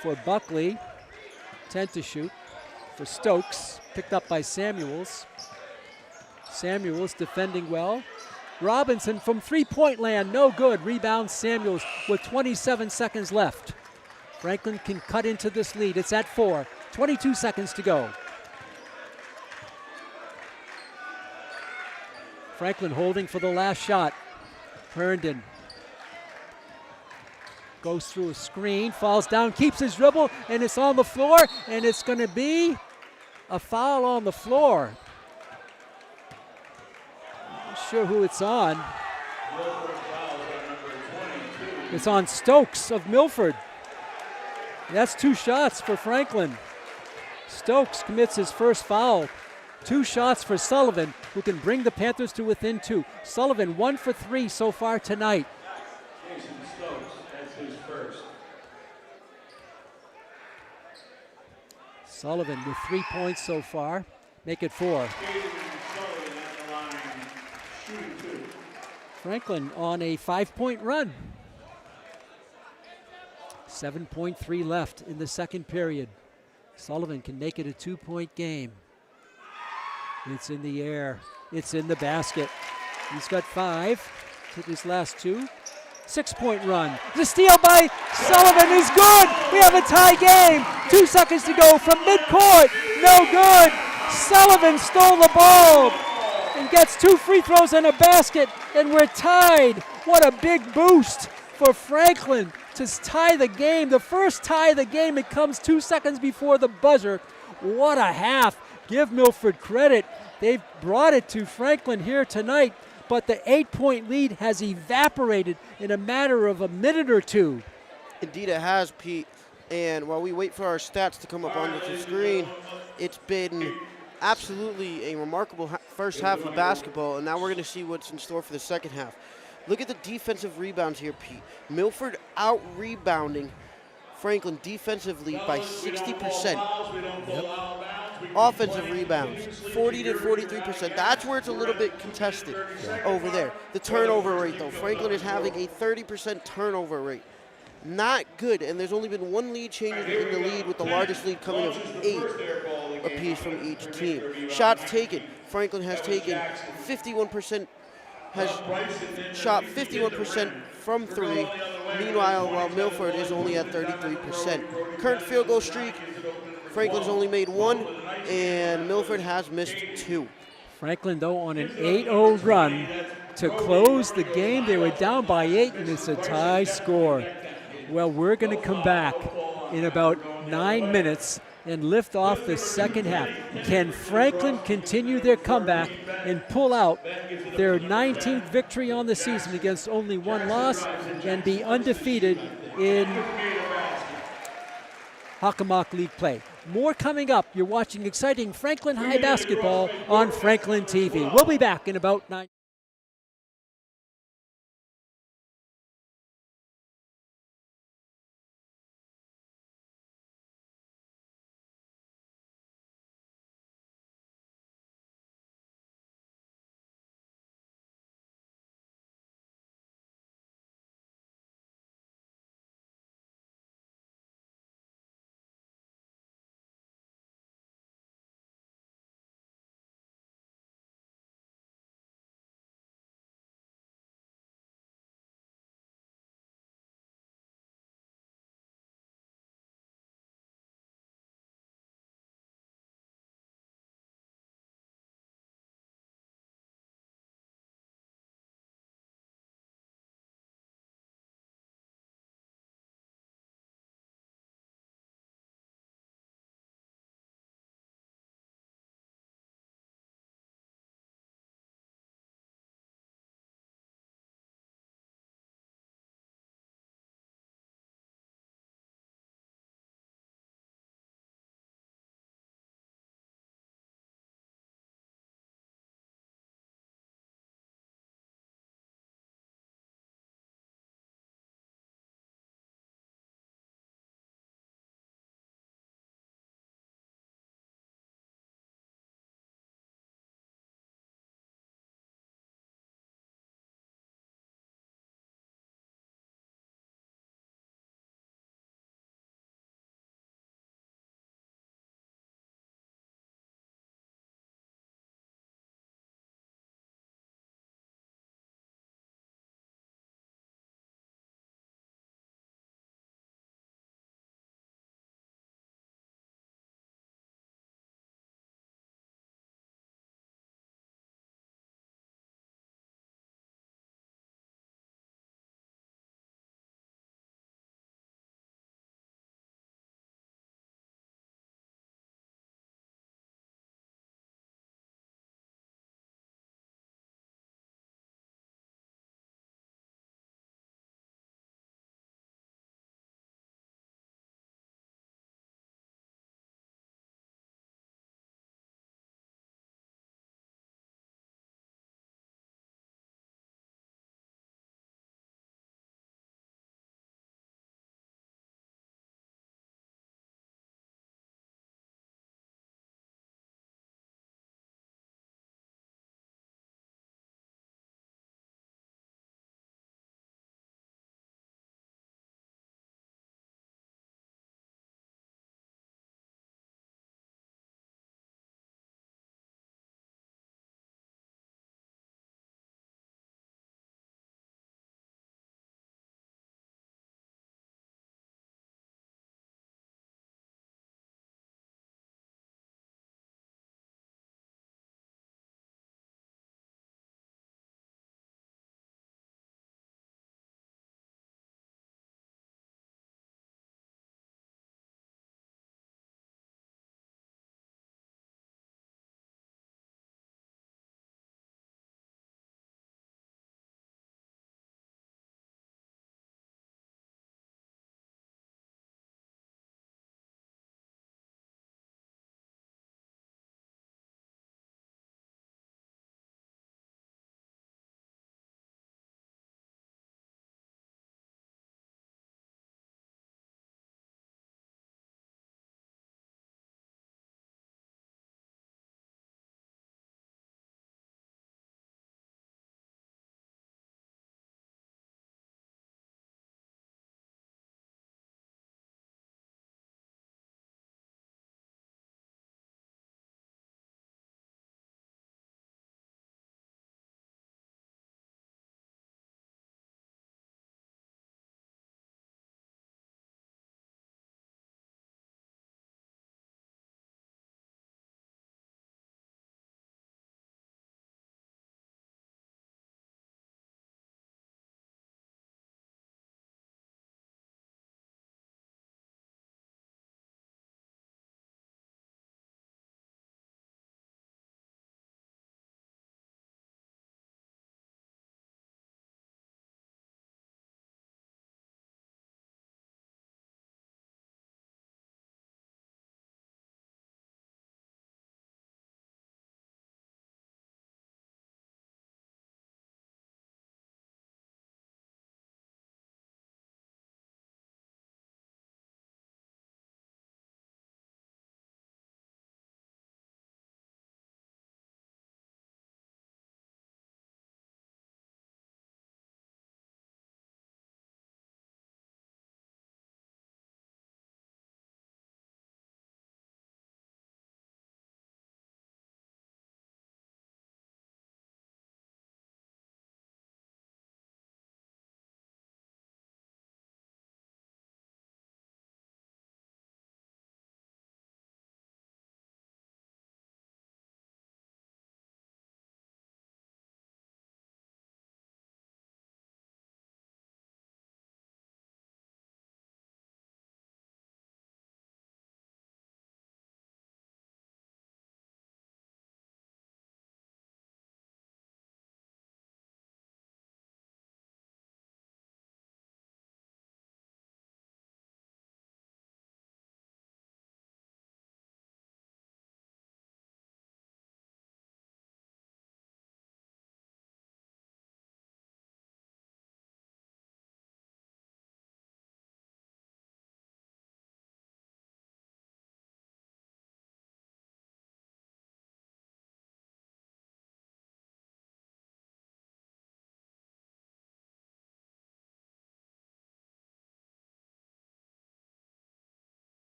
[SPEAKER 1] for Buckley. 10 to shoot for Stokes. Picked up by Samuels. Samuels defending well. Robinson from three-point land, no good. Rebound Samuels with 27 seconds left. Franklin can cut into this lead. It's at 4. 22 seconds to go. Franklin holding for the last shot. Herndon goes through a screen, falls down, keeps his dribble, and it's on the floor, and it's going to be a foul on the floor. Not sure who it's on. It's on Stokes of Milford. That's 2 shots for Franklin. Stokes commits his first foul. 2 shots for Sullivan, who can bring the Panthers to within 2. Sullivan 1 for 3 so far tonight.
[SPEAKER 3] Jason Stokes, that's his first.
[SPEAKER 1] Sullivan with 3 points so far. Make it 4.
[SPEAKER 3] Jason Sullivan at the line, shooting 2.
[SPEAKER 1] Franklin on a 5-point run. 7.3 left in the second period. Sullivan can make it a 2-point game. It's in the air. It's in the basket. He's got 5. Hit his last 2. 6-point run. The steal by Sullivan is good. We have a tie game. 2 seconds to go from midcourt. No good. Sullivan stole the ball and gets 2 free throws and a basket, and we're tied. What a big boost for Franklin to tie the game. The first tie of the game. It comes 2 seconds before the buzzer. What a half. Give Milford credit. They've brought it to Franklin here tonight, but the 8-point lead has evaporated in a matter of a minute or 2.
[SPEAKER 2] Indeed it has, Pete. And while we wait for our stats to come up on the screen, it's been absolutely a remarkable first half of basketball, and now we're going to see what's in store for the second half. Look at the defensive rebounds here, Pete. Milford out-rebounding Franklin defensively by 60%.
[SPEAKER 1] Yep.
[SPEAKER 2] Offensive rebounds, 40 to 43%. That's where it's a little bit contested over there. The turnover rate, though. Franklin is having a 30% turnover rate. Not good, and there's only been 1 lead change in the lead, with the largest lead coming of 8 apiece from each team. Shots taken. Franklin has taken 51%, has shot 51% from 3. Meanwhile, while Milford is only at 33%. Current field goal streak, Franklin's only made 1, and Milford has missed 2.
[SPEAKER 1] Franklin, though, on an 8-0 run to close the game. They were down by 8, and it's a tie score. Well, we're going to come back in about 9 minutes and lift off the second half. Can Franklin continue their comeback and pull out their 19th victory on the season against only 1 loss and be undefeated in Hockomock League play? More coming up. You're watching exciting Franklin High basketball on Franklin TV. We'll be back in about 9.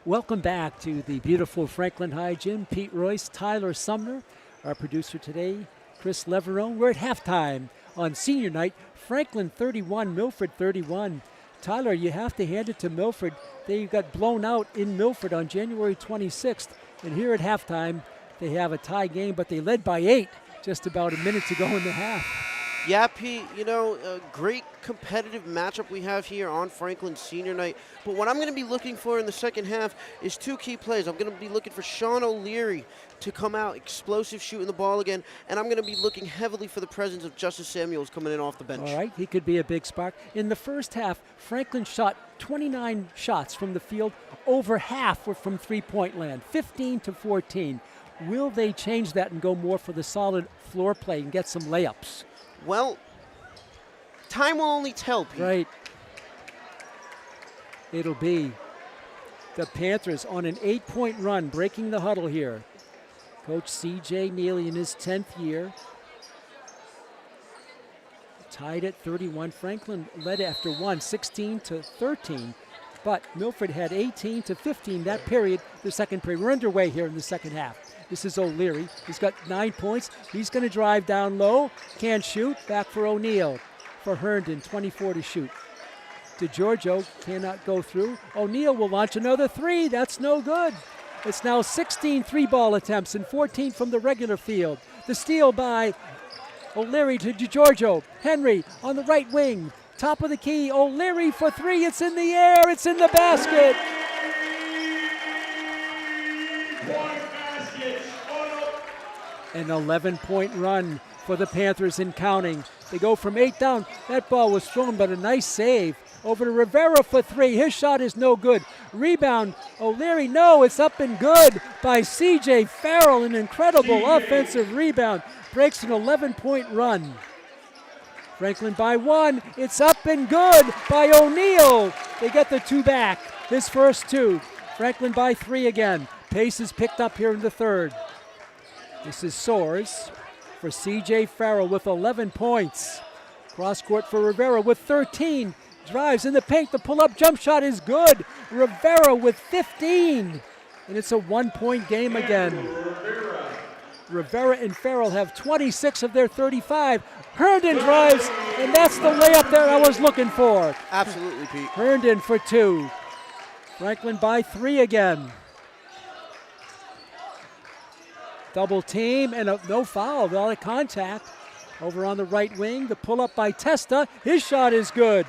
[SPEAKER 1] Welcome back to the beautiful Franklin High Gym. Pete Royce, Tyler Sumner, our producer today, Chris Leverone. We're at halftime on senior night. Franklin 31, Milford 31. Tyler, you have to hand it to Milford. They got blown out in Milford on January 26th. And here at halftime, they have a tie game, but they led by 8 just about a minute to go in the half.
[SPEAKER 2] Yeah, Pete, you know, a great competitive matchup we have here on Franklin Senior Night. But what I'm going to be looking for in the second half is 2 key plays. I'm going to be looking for Sean O'Leary to come out, explosive shooting the ball again, and I'm going to be looking heavily for the presence of Justice Samuels coming in off the bench.
[SPEAKER 1] All right, he could be a big spark. In the first half, Franklin shot 29 shots from the field. Over half were from three-point land, 15 to 14. Will they change that and go more for the solid floor play and get some layups?
[SPEAKER 2] Well, time will only tell, Pete.
[SPEAKER 1] Right. It'll be the Panthers on an 8-point run, breaking the huddle here. Coach C.J. Neely in his 10th year. Tied at 31. Franklin led after 16 to 13. But Milford had 18 to 15 that period, the second period. We're underway here in the second half. This is O'Leary. He's got 9 points. He's going to drive down low. Can't shoot. Back for O'Neal. For Herndon, 24 to shoot. DeGiorgio cannot go through. O'Neal will launch another 3. That's no good. It's now 16 3-ball attempts and 14 from the regular field. The steal by O'Leary to DeGiorgio. Henry on the right wing. Top of the key. O'Leary for 3. It's in the air. It's in the basket. An 11-point run for the Panthers and counting. They go from 8 down. That ball was thrown, but a nice save. Over to Rivera for 3. His shot is no good. Rebound, O'Leary, no, it's up and good by C.J. Farrell. An incredible offensive rebound. Breaks an 11-point run. Franklin by 1. It's up and good by O'Neal. They get the 2 back. His first 2. Franklin by 3 again. Pace is picked up here in the third. This is Soares for C.J. Farrell with 11 points. Cross court for Rivera with 13. Drives in the paint. The pull-up jump shot is good. Rivera with 15. And it's a 1-point game again. Rivera and Farrell have 26 of their 35. Herndon drives, and that's the layup there I was looking for.
[SPEAKER 2] Absolutely, Pete.
[SPEAKER 1] Herndon for 2. Franklin by 3 again. Double team and no foul, a lot of contact. Over on the right wing, the pull-up by Testa. His shot is good.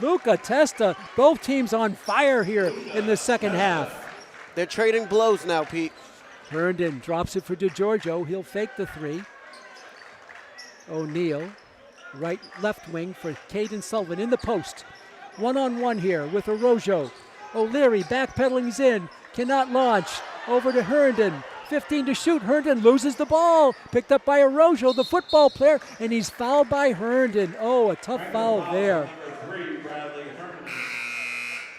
[SPEAKER 1] Luca Testa, both teams on fire here in the second half.
[SPEAKER 2] They're trading blows now, Pete.
[SPEAKER 1] Herndon drops it for DeGiorgio. He'll fake the 3. O'Neal, left wing for Caden Sullivan in the post. One-on-one here with Arrojo. O'Leary backpedaling in, cannot launch. Over to Herndon. 15 to shoot. Herndon loses the ball. Picked up by Arrojo, the football player, and he's fouled by Herndon. Oh, a tough foul there.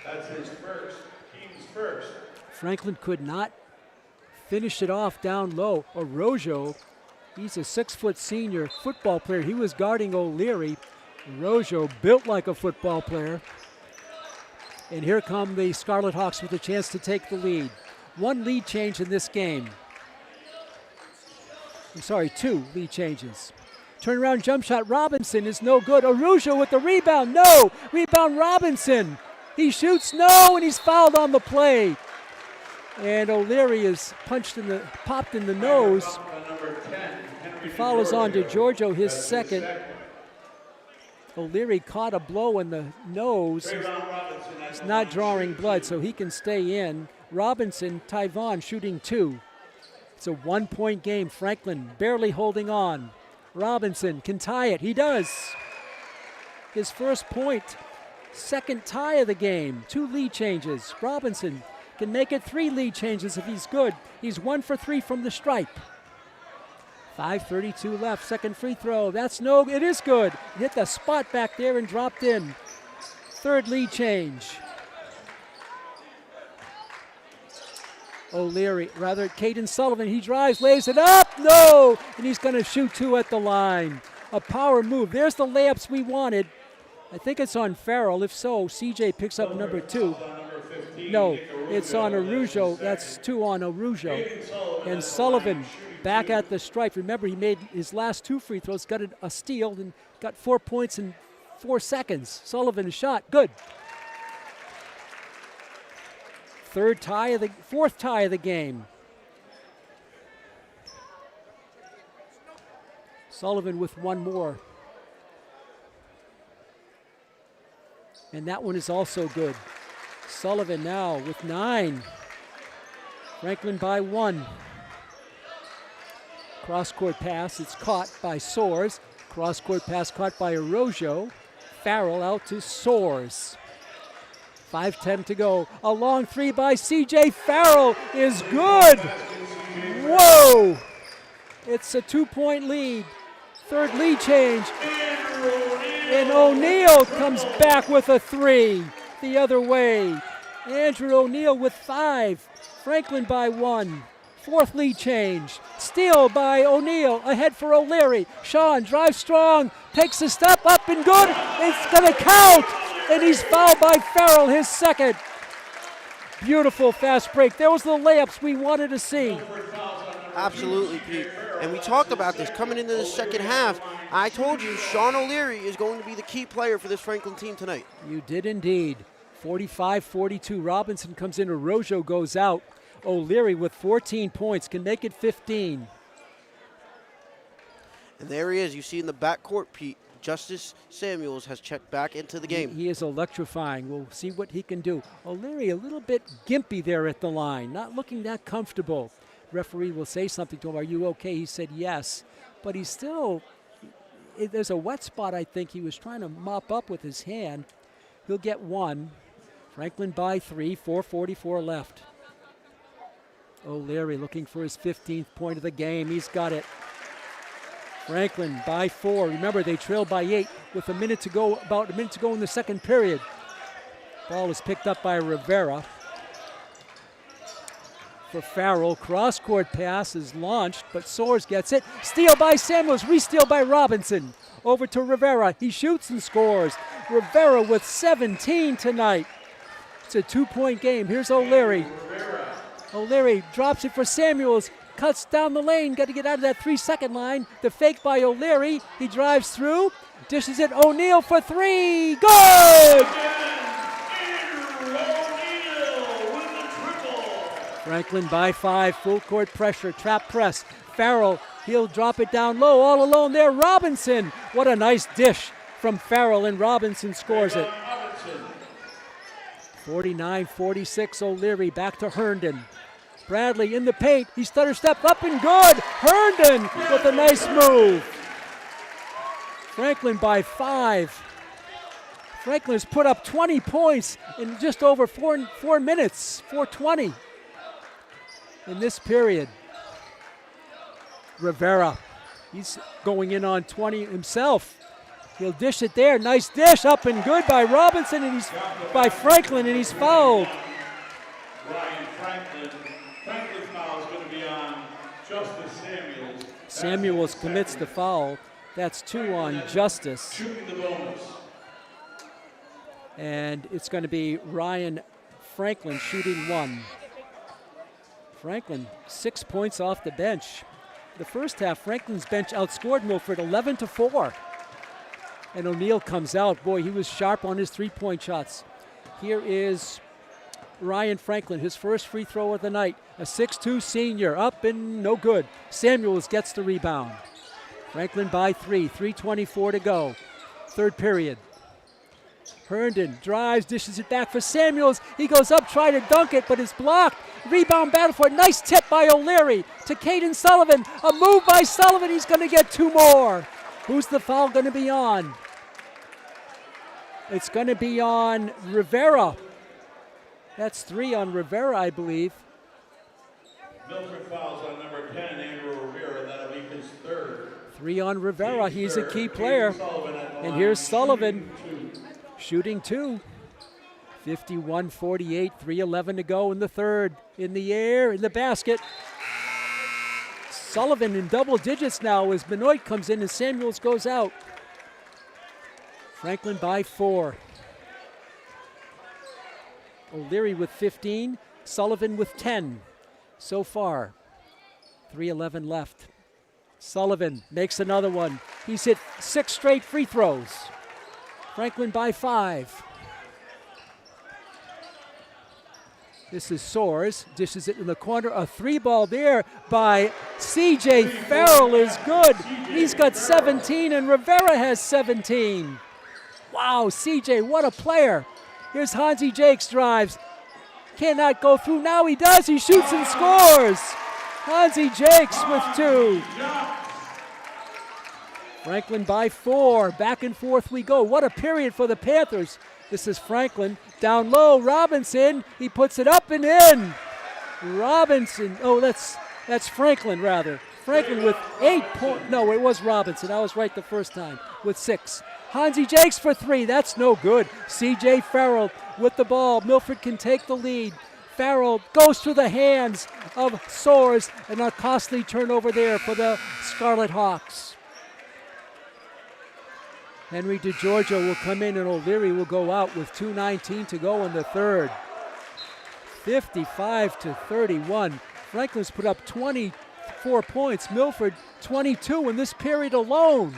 [SPEAKER 3] That's his first, team's first.
[SPEAKER 1] Franklin could not finish it off down low. Arrojo, he's a 6-foot senior football player. He was guarding O'Leary. Arrojo built like a football player. And here come the Scarlet Hawks with a chance to take the lead. 1 lead change in this game. 2 lead changes. Turnaround jump shot, Robinson is no good. Araujo with the rebound, no! Rebound Robinson. He shoots, no, and he's fouled on the play. And O'Leary is popped in the nose. He follows on to Giorgio, his second. O'Leary caught a blow in the nose. He's not drawing blood, so he can stay in. Robinson, Tyvon shooting 2. It's a 1-point game. Franklin barely holding on. Robinson can tie it. He does. His first point. Second tie of the game. 2 lead changes. Robinson can make it 3 lead changes if he's good. He's 1 for 3 from the stripe. 5:32 left. Second free throw. It is good. Hit the spot back there and dropped in. 3rd lead change. Caden Sullivan, he drives, lays it up, no! And he's going to shoot 2 at the line. A power move. There's the layups we wanted. I think it's on Farrell. If so, CJ picks up number 2. No, it's on Arujo. That's 2 on Arujo. And Sullivan back at the stripe. Remember, he made his last 2 free throws, got a steal, and got 4 points in 4 seconds. Sullivan shot, good. Fourth tie of the game. Sullivan with 1 more. And that one is also good. Sullivan now with 9. Franklin by 1. Cross-court pass, it's caught by Soares. Cross-court pass caught by Arojo. Farrell out to Soares. 5:10 to go. A long 3 by C.J. Farrell is good. Whoa! It's a 2-point lead. Third lead change. And O'Neal comes back with a 3 the other way. Andrew O'Neal with 5. Franklin by 1. Fourth lead change. Steal by O'Neal. Ahead for O'Leary. Sean drives strong. Takes a step up and good. It's going to count. And he's fouled by Farrell, his second. Beautiful fast break. There was the layups we wanted to see.
[SPEAKER 2] Absolutely, Pete. And we talked about this coming into the second half. I told you Sean O'Leary is going to be the key player for this Franklin team tonight.
[SPEAKER 1] You did indeed. 45-42. Robinson comes in. Arojo goes out. O'Leary with 14 points can make it 15.
[SPEAKER 2] And there he is. You see in the backcourt, Pete, Justice Samuels has checked back into the game.
[SPEAKER 1] He is electrifying. We'll see what he can do. O'Leary a little bit gimpy there at the line, not looking that comfortable. Referee will say something to him. Are you okay? He said yes. But he's still, there's a wet spot I think he was trying to mop up with his hand. He'll get 1. Franklin by 3, 4:44 left. O'Leary looking for his 15th point of the game. He's got it. Franklin by 4. Remember, they trailed by 8 with about a minute to go in the second period. Ball is picked up by Rivera. For Farrell, cross-court pass is launched, but Soares gets it. Steal by Samuels, re-steal by Robinson. Over to Rivera, he shoots and scores. Rivera with 17 tonight. It's a 2-point game. Here's O'Leary. O'Leary drops it for Samuels. Cuts down the lane, got to get out of that 3-second line. The fake by O'Leary. He drives through, dishes it. O'Neal for 3. Good! Franklin by 5. Full court pressure, trap press. Farrell, he'll drop it down low, all alone there. Robinson. What a nice dish from Farrell, and Robinson scores it. 49-46. O'Leary back to Herndon. Bradley in the paint. He stutter stepped up and good. Herndon with a nice move. Franklin by 5. Franklin has put up 20 points in just over 4 minutes, 4:20 in this period. Rivera, he's going in on 20 himself. He'll dish it there. Nice dish, up and good by Robinson, and he's by Franklin, and he's fouled.
[SPEAKER 3] Ryan Franklin. Franklin's foul is going to be on Justice Samuels.
[SPEAKER 1] Samuels commits the foul. That's 2 on Justice.
[SPEAKER 3] Shooting the bonus.
[SPEAKER 1] And it's going to be Ryan Franklin shooting 1. Franklin, 6 points off the bench. The first half, Franklin's bench outscored Milford 11-4. And O'Neal comes out. Boy, he was sharp on his 3-point shots. Here is Ryan Franklin, his first free throw of the night. A 6'2 senior, up and no good. Samuels gets the rebound. Franklin by 3, 3:24 to go. Third period. Herndon drives, dishes it back for Samuels. He goes up, try to dunk it, but it's blocked. Rebound battle for it. Nice tip by O'Leary to Caden Sullivan. A move by Sullivan. He's going to get 2 more. Who's the foul going to be on? It's going to be on Rivera. That's 3 on Rivera, I believe.
[SPEAKER 3] Milford fouls on number 10, Andrew Rivera. That'll be his 3rd.
[SPEAKER 1] 3 on Rivera. He's a key player. And here's Sullivan shooting 2. 51-48, 3:11 to go in the third. In the air, in the basket. Sullivan in double digits now as Benoit comes in and Samuels goes out. Franklin by 4. O'Leary with 15, Sullivan with 10 so far. 3:11 left. Sullivan makes another one. He's hit 6 straight free throws. Franklin by 5. This is Soares, dishes it in the corner. A 3-ball there by C.J. Farrell is good. He's got 17 and Rivera has 17. Wow, C.J., what a player. Here's Hansi Jakes drives. Cannot go through. Now he does. He shoots and scores. Hansi Jakes with 2. Franklin by 4. Back and forth we go. What a period for the Panthers. This is Franklin. Down low, Robinson. He puts it up and in. Robinson. Oh, that's Franklin, rather. Franklin with 8 points. No, it was Robinson. I was right the first time with 6. Hansi Jakes for 3. That's no good. C.J. Farrell with the ball. Milford can take the lead. Farrell goes through the hands of Soares, and a costly turnover there for the Scarlet Hawks. Henry DeGiorgio will come in and O'Leary will go out with 2:19 to go in the third. 55-31. Franklin's put up 24 points. Milford 22 in this period alone.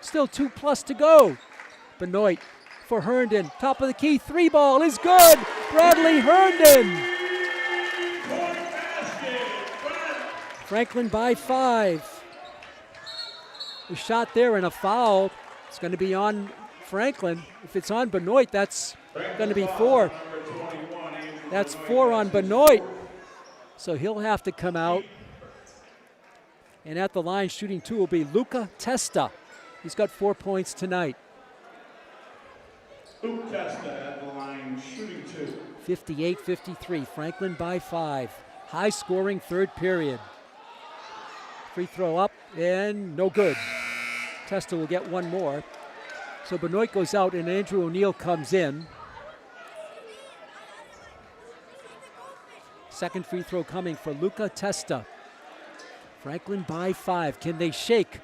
[SPEAKER 1] Still 2+ to go. Benoit for Herndon. Top of the key, 3-ball is good. Bradley Herndon. Franklin by 5. A shot there and a foul. It's going to be on Franklin. If it's on Benoit, that's going to be 4. That's 4 on Benoit. So he'll have to come out. And at the line shooting 2 will be Luca Testa. He's got 4 points tonight.
[SPEAKER 3] Luke Testa at the line shooting 2.
[SPEAKER 1] 58-53. Franklin by 5. High scoring third period. Free throw up and no good. Testa will get one more. So Benoit goes out and Andrew O'Neill comes in. Second free throw coming for Luca Testa. Franklin by 5. Can they shake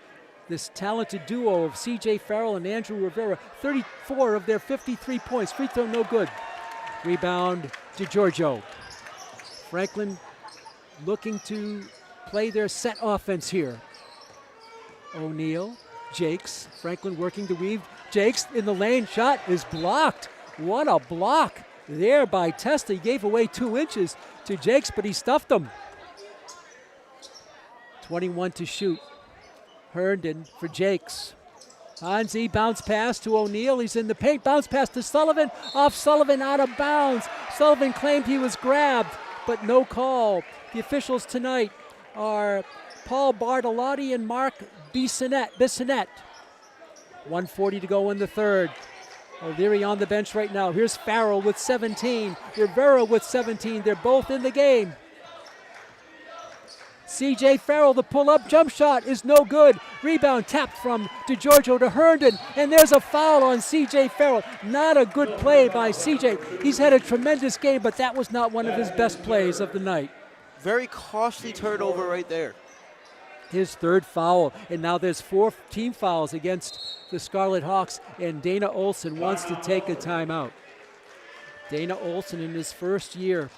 [SPEAKER 1] this talented duo of C.J. Farrell and Andrew Rivera? 34 of their 53 points. Free throw no good. Rebound DeGiorgio. Franklin looking to play their set offense here. O'Neill, Jakes, Franklin working to weave. Jakes in the lane, shot is blocked. What a block there by Testa. He gave away 2 inches to Jakes, but he stuffed them. 21 to shoot. Herndon for Jakes. Hansi, bounce pass to O'Neill. He's in the paint. Bounce pass to Sullivan. Off Sullivan, out of bounds. Sullivan claimed he was grabbed, but no call. The officials tonight are Paul Bartolotti and Mark Bissonette. 1:40 to go in the third. O'Leary on the bench right now. Here's Farrell with 17. Rivera with 17. They're both in the game. C.J. Farrell, the pull-up jump shot is no good. Rebound tapped from DeGiorgio to Herndon, and there's a foul on C.J. Farrell. Not a good play by C.J. He's had a tremendous game, but that was not one of his best plays of the night.
[SPEAKER 2] Very costly turnover right there.
[SPEAKER 1] His third foul, and now there's 4 team fouls against the Scarlet Hawks, and Dana Olson wants to take a timeout. Dana Olson in his first year.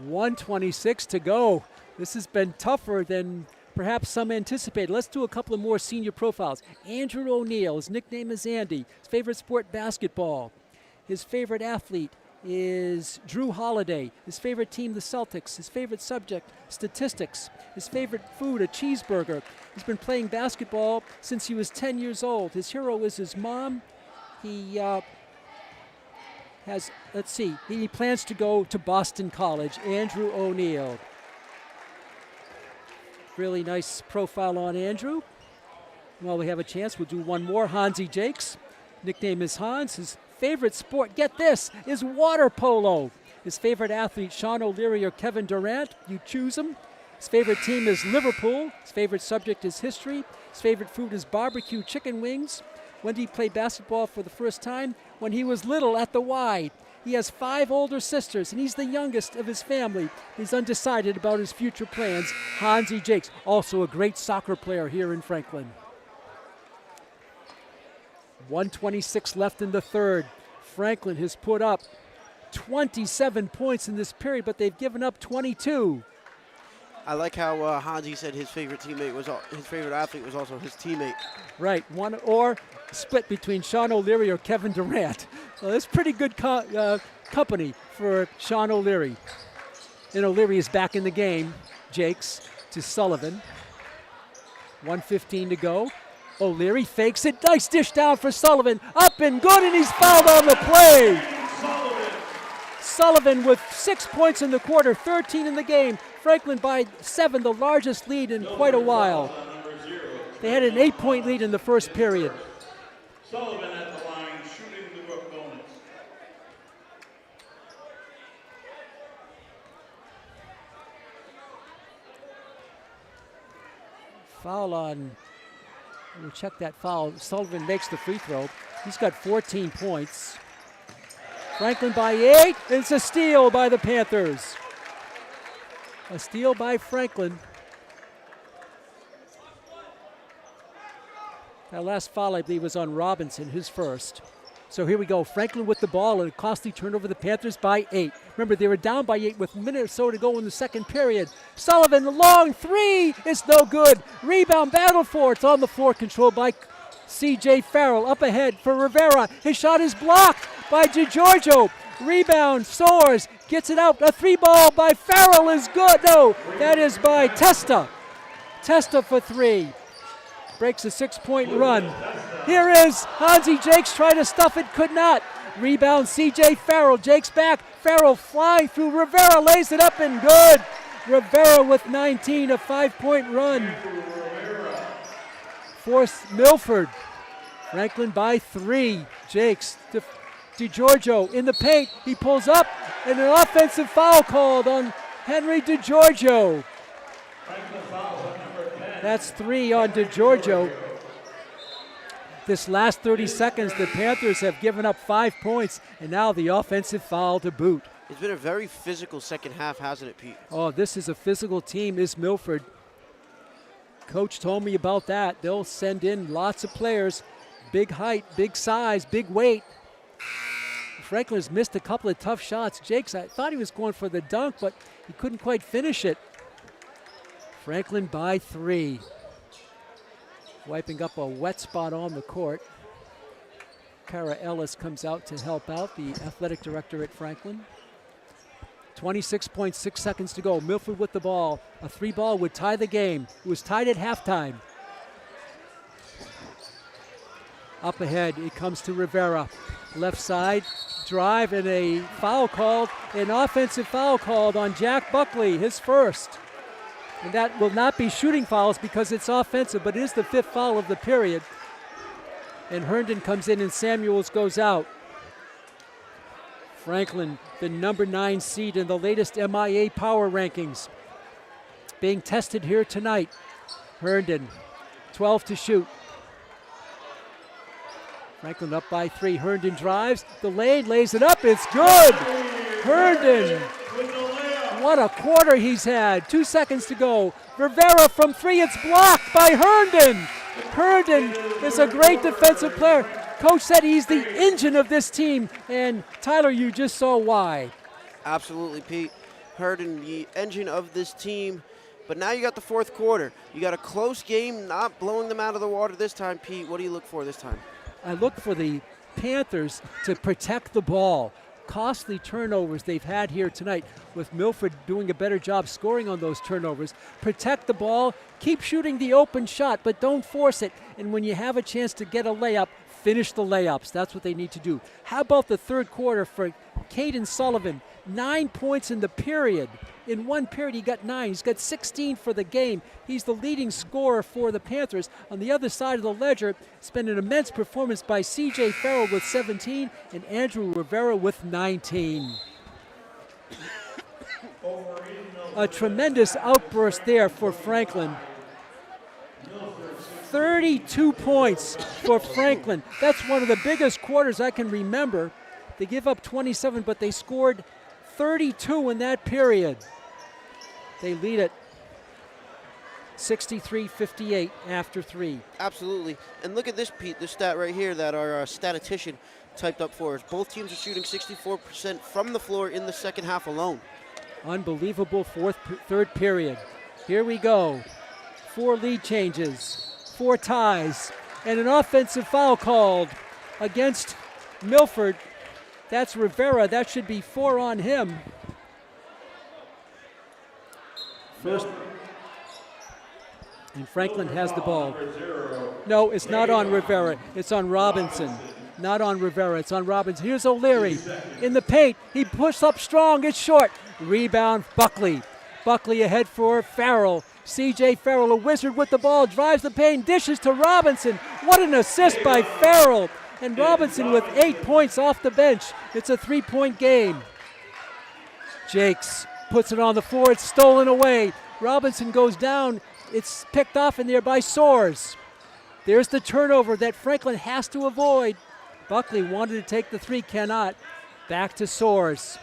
[SPEAKER 1] 1:26 to go. This has been tougher than perhaps some anticipated. Let's do a couple of more senior profiles. Andrew O'Neill, his nickname is Andy. His favorite sport, basketball. His favorite athlete is Drew Holiday. His favorite team, the Celtics. His favorite subject, statistics. His favorite food, a cheeseburger. He's been playing basketball since he was 10 years old. His hero is his mom. He he plans to go to Boston College. Andrew O'Neill. Really nice profile on Andrew. While we have a chance, we'll do one more. Hansi Jakes. Nickname is Hans. His favorite sport, get this, is water polo. His favorite athlete, Sean O'Leary or Kevin Durant. You choose him. His favorite team is Liverpool. His favorite subject is history. His favorite food is barbecue chicken wings. When did he play basketball for the first time? When he was little at the Y. He has 5 older sisters, and he's the youngest of his family. He's undecided about his future plans. Hansi Jakes, also a great soccer player here in Franklin. 1:26 left in the third. Franklin has put up 27 points in this period, but they've given up 22.
[SPEAKER 2] I like how Hansi said his favorite teammate was his favorite athlete was also his teammate.
[SPEAKER 1] Right, one or split between Sean O'Leary or Kevin Durant. So that's pretty good company for Sean O'Leary. And O'Leary is back in the game. Jakes to Sullivan. 1:15 to go. O'Leary fakes it. Nice dish down for Sullivan. Up and good, and he's fouled on the play. Sullivan with 6 points in the quarter, 13 in the game. Franklin by 7, the largest lead in quite a while. They had an 8-point lead in the first period.
[SPEAKER 3] Sullivan at the line, shooting the opponents.
[SPEAKER 1] Foul on, we'll check that foul. Sullivan makes the free throw. He's got 14 points. Franklin by 8. It's a steal by the Panthers. A steal by Franklin. That last foul, I believe, was on Robinson, his first. So here we go. Franklin with the ball and a costly turnover. The Panthers by 8. Remember, they were down by 8 with a minute or so to go in the second period. Sullivan, the long three. It's no good. Rebound, battle for. It's on the floor, controlled by C.J. Farrell. Up ahead for Rivera. His shot is blocked by DiGiorgio. Rebound, soars, gets it out. A 3-ball by Farrell is good. No, that is by Testa. Testa for 3. Breaks a 6-point run. Here is Hansi Jakes trying to stuff it, could not. Rebound, C.J. Farrell. Jakes back. Farrell flying through. Rivera lays it up and good. Rivera with 19, a 5-point run. Force Milford. Franklin by 3. Jakes to DiGiorgio in the paint. He pulls up, and an offensive foul called on Henry DiGiorgio. That's 3 on DiGiorgio. This last 30 seconds, the Panthers have given up 5 points, and now the offensive foul to boot.
[SPEAKER 2] It's been a very physical second half, hasn't it, Pete?
[SPEAKER 1] Oh, this is a physical team, is Milford. Coach told me about that. They'll send in lots of players. Big height, big size, big weight. Franklin's missed a couple of tough shots. Jakes, I thought he was going for the dunk, but he couldn't quite finish it. Franklin by 3. Wiping up a wet spot on the court. Kara Ellis comes out to help out, the athletic director at Franklin. 26.6 seconds to go. Milford with the ball. A 3-ball would tie the game. It was tied at halftime. Up ahead, it comes to Rivera. Left side, drive, and a foul called, an offensive foul called on Jack Buckley, his first. And that will not be shooting fouls because it's offensive, but it is the 5th foul of the period. And Herndon comes in and Samuels goes out. Franklin, the number 9 seed in the latest MIA power rankings, being tested here tonight. Herndon, 12 to shoot. Franklin up by 3. Herndon drives. The lane, lays it up. It's good. Herndon. What a quarter he's had. 2 seconds to go. Rivera from 3. It's blocked by Herndon. Herndon is a great defensive player. Coach said he's the engine of this team. And Tyler, you just saw why.
[SPEAKER 2] Absolutely, Pete. Herndon, the engine of this team. But now you got the 4th quarter. You got a close game, not blowing them out of the water this time, Pete. What do you look for this time?
[SPEAKER 1] I look for the Panthers to protect the ball. Costly turnovers they've had here tonight, with Milford doing a better job scoring on those turnovers. Protect the ball, keep shooting the open shot, but don't force it. And when you have a chance to get a layup, finish the layups. That's what they need to do. How about the 3rd quarter for Caden Sullivan? 9 points in the period. In one period, he got 9. He's got 16 for the game. He's the leading scorer for the Panthers. On the other side of the ledger, it's been an immense performance by C.J. Farrell with 17 and Andrew Rivera with 19. A tremendous outburst there for Franklin. 32 points for Franklin. That's one of the biggest quarters I can remember. They give up 27, but they scored 32 in that period. They lead it 63-58 after 3.
[SPEAKER 2] Absolutely. And look at this, Pete, this stat right here that our statistician typed up for us. Both teams are shooting 64% from the floor in the second half alone.
[SPEAKER 1] Unbelievable third period. Here we go. 4 lead changes, 4 ties, and an offensive foul called against Milford. That's Rivera. That should be 4 on him. First, and Franklin has the ball. No, it's not on Rivera. It's on Robinson. Not on Rivera. It's on Robinson. Here's O'Leary in the paint. He pushes up strong. It's short. Rebound, Buckley. Buckley ahead for Farrell. C.J. Farrell, a wizard with the ball, drives the paint, dishes to Robinson. What an assist by Farrell. And Robinson with 8 points off the bench. It's a 3-point game. Jakes puts it on the floor. It's stolen away. Robinson goes down. It's picked off in there by Soares. There's the turnover that Franklin has to avoid. Buckley wanted to take the 3, cannot. Back to Soares.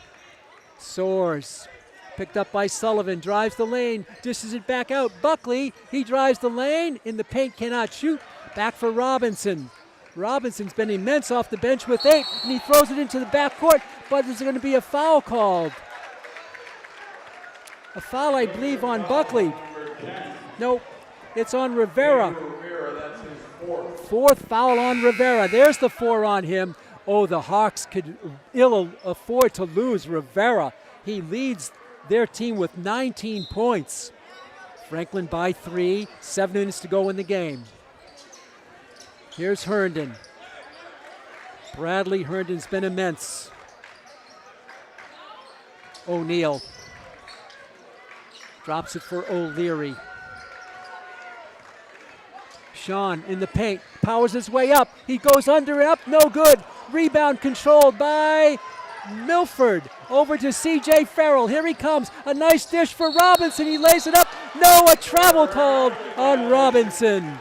[SPEAKER 1] Soares picked up by Sullivan, drives the lane, dishes it back out. Buckley, he drives the lane, in the paint, cannot shoot. Back for Robinson. Robinson's been immense off the bench with 8, and he throws it into the backcourt, but there's going to be a foul called. A foul, I believe, on Buckley. Nope, it's on Rivera. Fourth foul on Rivera. There's the 4 on him. Oh, the Hawks could ill afford to lose Rivera. He leads their team with 19 points. Franklin by 3, 7 minutes to go in the game. Here's Herndon. Bradley Herndon's been immense. O'Neal drops it for O'Leary. Sean in the paint, powers his way up. He goes under and up, no good. Rebound controlled by Milford. Over to C.J. Farrell. Here he comes. A nice dish for Robinson. He lays it up. No, a travel called on Robinson.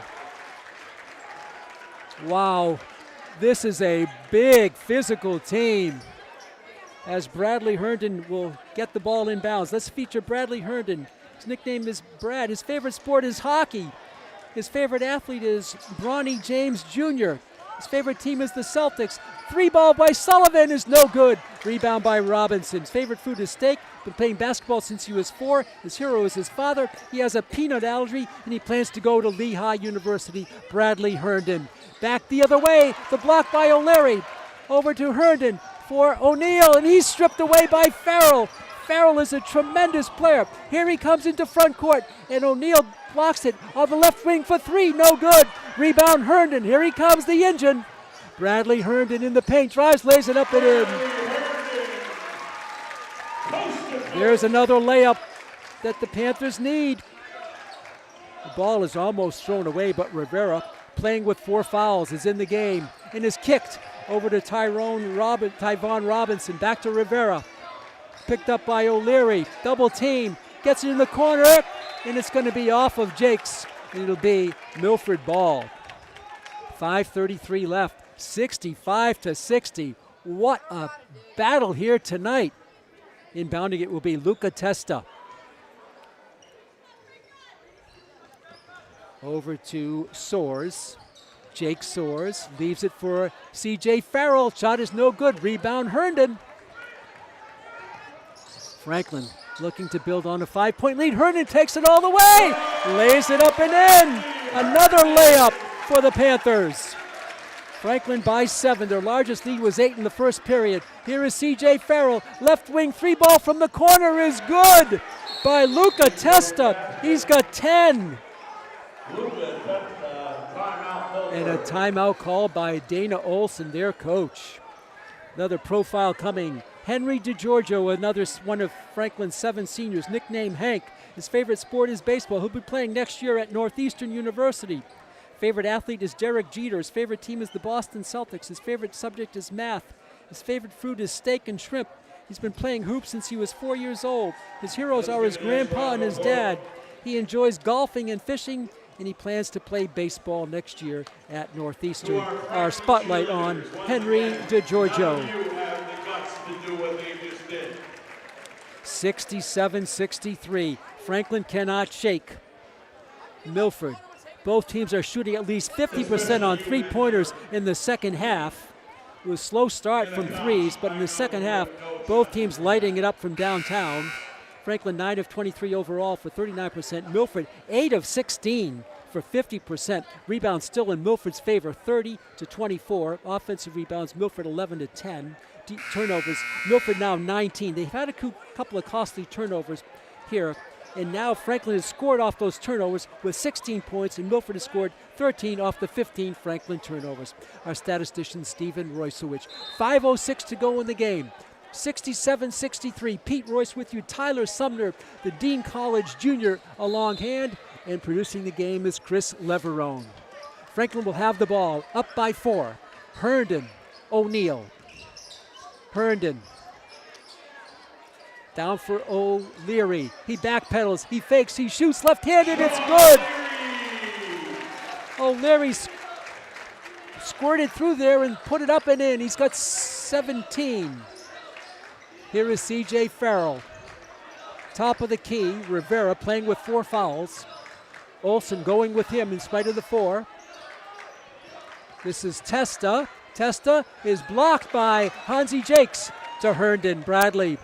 [SPEAKER 1] Wow, this is a big physical team. As Bradley Herndon will get the ball in bounds. Let's feature Bradley Herndon. His nickname is Brad. His favorite sport is hockey. His favorite athlete is Bronny James Jr. His favorite team is the Celtics. 3-ball by Sullivan is no good. Rebound by Robinson. His favorite food is steak. Been playing basketball since he was 4. His hero is his father. He has a peanut allergy, and he plans to go to Lehigh University. Bradley Herndon. Back the other way. The block by O'Leary. Over to Herndon for O'Neal, and he's stripped away by Farrell. Farrell is a tremendous player. Here he comes into front court, and O'Neal blocks it on the left wing for 3. No good. Rebound Herndon. Here he comes, the engine. Bradley Herndon in the paint, drives, lays it up and in. There's another layup that the Panthers need. The ball is almost thrown away, but Rivera, playing with 4 fouls, is in the game and is kicked over to Tyvon Robinson. Back to Rivera. Picked up by O'Leary. Double team. Gets it in the corner, and it's going to be off of Jakes. It'll be Milford ball. 5:33 left. 65-60. What a battle here tonight. Inbounding it will be Luca Testa. Over to Soares. Jake Soares leaves it for C.J. Farrell. Shot is no good. Rebound Herndon. Franklin looking to build on a 5-point lead. Herndon takes it all the way. Lays it up and in. Another layup for the Panthers. Franklin by 7. Their largest lead was 8 in the first period. Here is C.J. Farrell. Left wing 3-ball from the corner is good by Luca Testa. He's got 10. And a timeout called by Dana Olson, their coach. Another profile coming. Henry DeGiorgio, another one of Franklin's 7 seniors, nicknamed Hank. His favorite sport is baseball. He'll be playing next year at Northeastern University. Favorite athlete is Derek Jeter. His favorite team is the Boston Celtics. His favorite subject is math. His favorite food is steak and shrimp. He's been playing hoops since he was 4 years old. His heroes are his grandpa and his dad. He enjoys golfing and fishing, and he plans to play baseball next year at Northeastern. Our spotlight on Henry DeGiorgio. 67-63. Franklin cannot shake Milford. Both teams are shooting at least 50% on 3-pointers in the second half. It was a slow start from threes, but in the second half, both teams lighting it up from downtown. Franklin 9 of 23 overall for 39%. Milford 8 of 16 for 50%. Rebounds still in Milford's favor, 30 to 24. Offensive rebounds, Milford 11 to 10. Turnovers, Milford now 19. They've had a couple of costly turnovers here, and now Franklin has scored off those turnovers with 16 points, and Milford has scored 13 off the 15 Franklin turnovers. Our statistician, Stephen Roycewicz. 5:06 to go in the game. 67-63. Pete Royce with you. Tyler Sumner, the Dean College junior, along hand, and producing the game is Chris Leverone. Franklin will have the ball, up by 4. Herndon, O'Neal. Herndon. Down for O'Leary. He backpedals, he fakes, he shoots left-handed, it's good! O'Leary squirted through there and put it up and in. He's got 17. Here is C.J. Farrell. Top of the key, Rivera playing with 4 fouls. Olsen going with him in spite of the 4. This is Testa. Testa is blocked by Hansi Jakes to Herndon. Bradley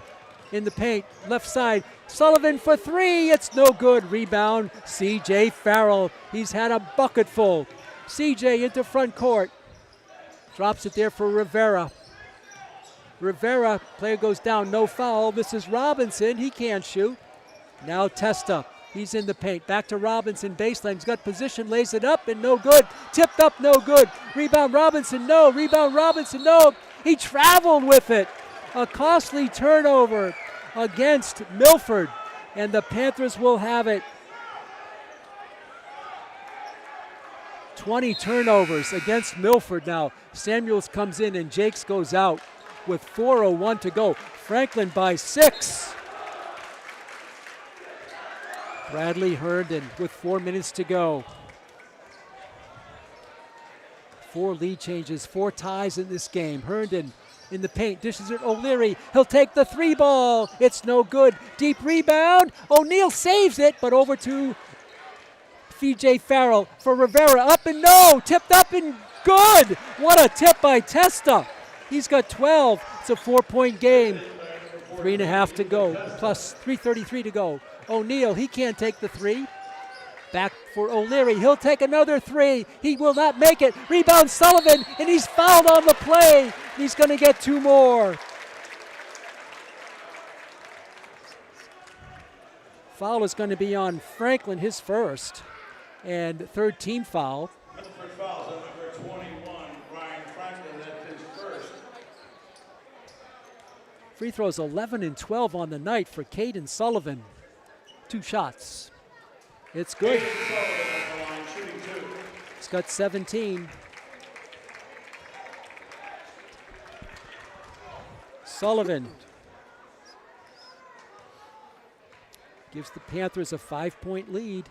[SPEAKER 1] in the paint, left side. Sullivan for 3, it's no good. Rebound, C.J. Farrell. He's had a bucketful. C.J. into front court. Drops it there for Rivera. Rivera, player goes down, no foul. This is Robinson, he can't shoot. Now Testa, he's in the paint. Back to Robinson, baseline. He's got position, lays it up, and no good. Tipped up, no good. Rebound Robinson, no. Rebound Robinson, no. He traveled with it. A costly turnover against Milford, and the Panthers will have it. 20 turnovers against Milford now. Samuels comes in and Jakes goes out with 4:01 to go. Franklin by 6. Bradley Herndon with 4 minutes to go. 4 lead changes, 4 ties in this game. Herndon in the paint, dishes it O'Leary. He'll take the 3 ball. It's no good. Deep rebound. O'Neal saves it, but over to C.J. Farrell for Rivera. Up and no. Tipped up and good. What a tip by Testa. He's got 12. It's a 4-point game. 3.5 to go, plus 3:33 to go. O'Neal, he can't take the 3. Back for O'Leary. He'll take another 3. He will not make it. Rebound Sullivan, and he's fouled on the play. He's going to get 2 more. Foul is going to be on Franklin, his first, and 3rd team foul.
[SPEAKER 3] Number 21, Ryan Franklin, that's his first.
[SPEAKER 1] Free throws 11 and 12 on the night for Caden Sullivan. 2 shots. It's good. He's got 17. Sullivan gives the Panthers a 5-point lead.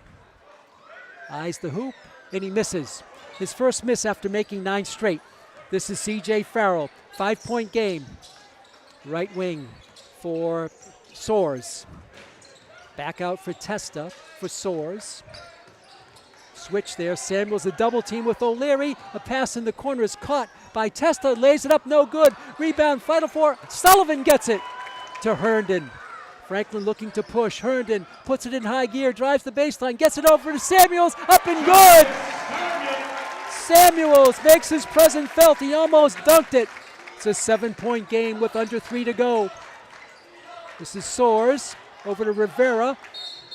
[SPEAKER 1] Eyes the hoop, and he misses. His first miss after making 9 straight. This is C.J. Farrell, 5-point game. Right wing for Soares. Back out for Testa for Soares. Switch there. Samuels a double team with O'Leary. A pass in the corner is caught by Testa. Lays it up, no good. Rebound, Final 4. Sullivan gets it to Herndon. Franklin looking to push. Herndon puts it in high gear, drives the baseline, gets it over to Samuels. Up and good. Samuels makes his presence felt. He almost dunked it. It's a 7-point game with under 3 to go. This is Soares. Over to Rivera,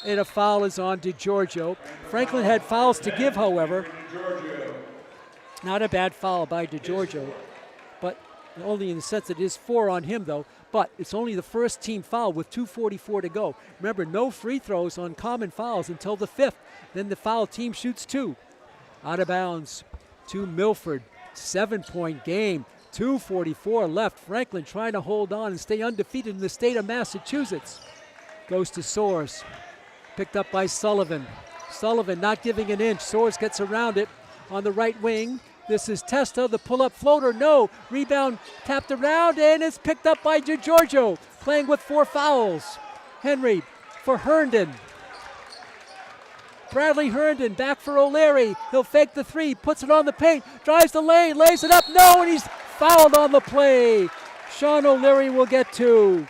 [SPEAKER 1] and a foul is on DeGiorgio. Franklin had fouls to give, however. Not a bad foul by DeGiorgio, but only in the sense that it is 4 on him, though. But it's only the first team foul with 2:44 to go. Remember, no free throws on common fouls until the 5th. Then the foul team shoots 2. Out of bounds to Milford. 7-point game. 2:44 left. Franklin trying to hold on and stay undefeated in the state of Massachusetts. Goes to Soares. Picked up by Sullivan. Sullivan not giving an inch. Soares gets around it on the right wing. This is Testa, the pull-up floater. No. Rebound tapped around, and it's picked up by DeGiorgio, playing with 4 fouls. Henry for Herndon. Bradley Herndon back for O'Leary. He'll fake the 3, puts it on the paint, drives the lane, lays it up. No, and he's fouled on the play. Sean O'Leary will get 2.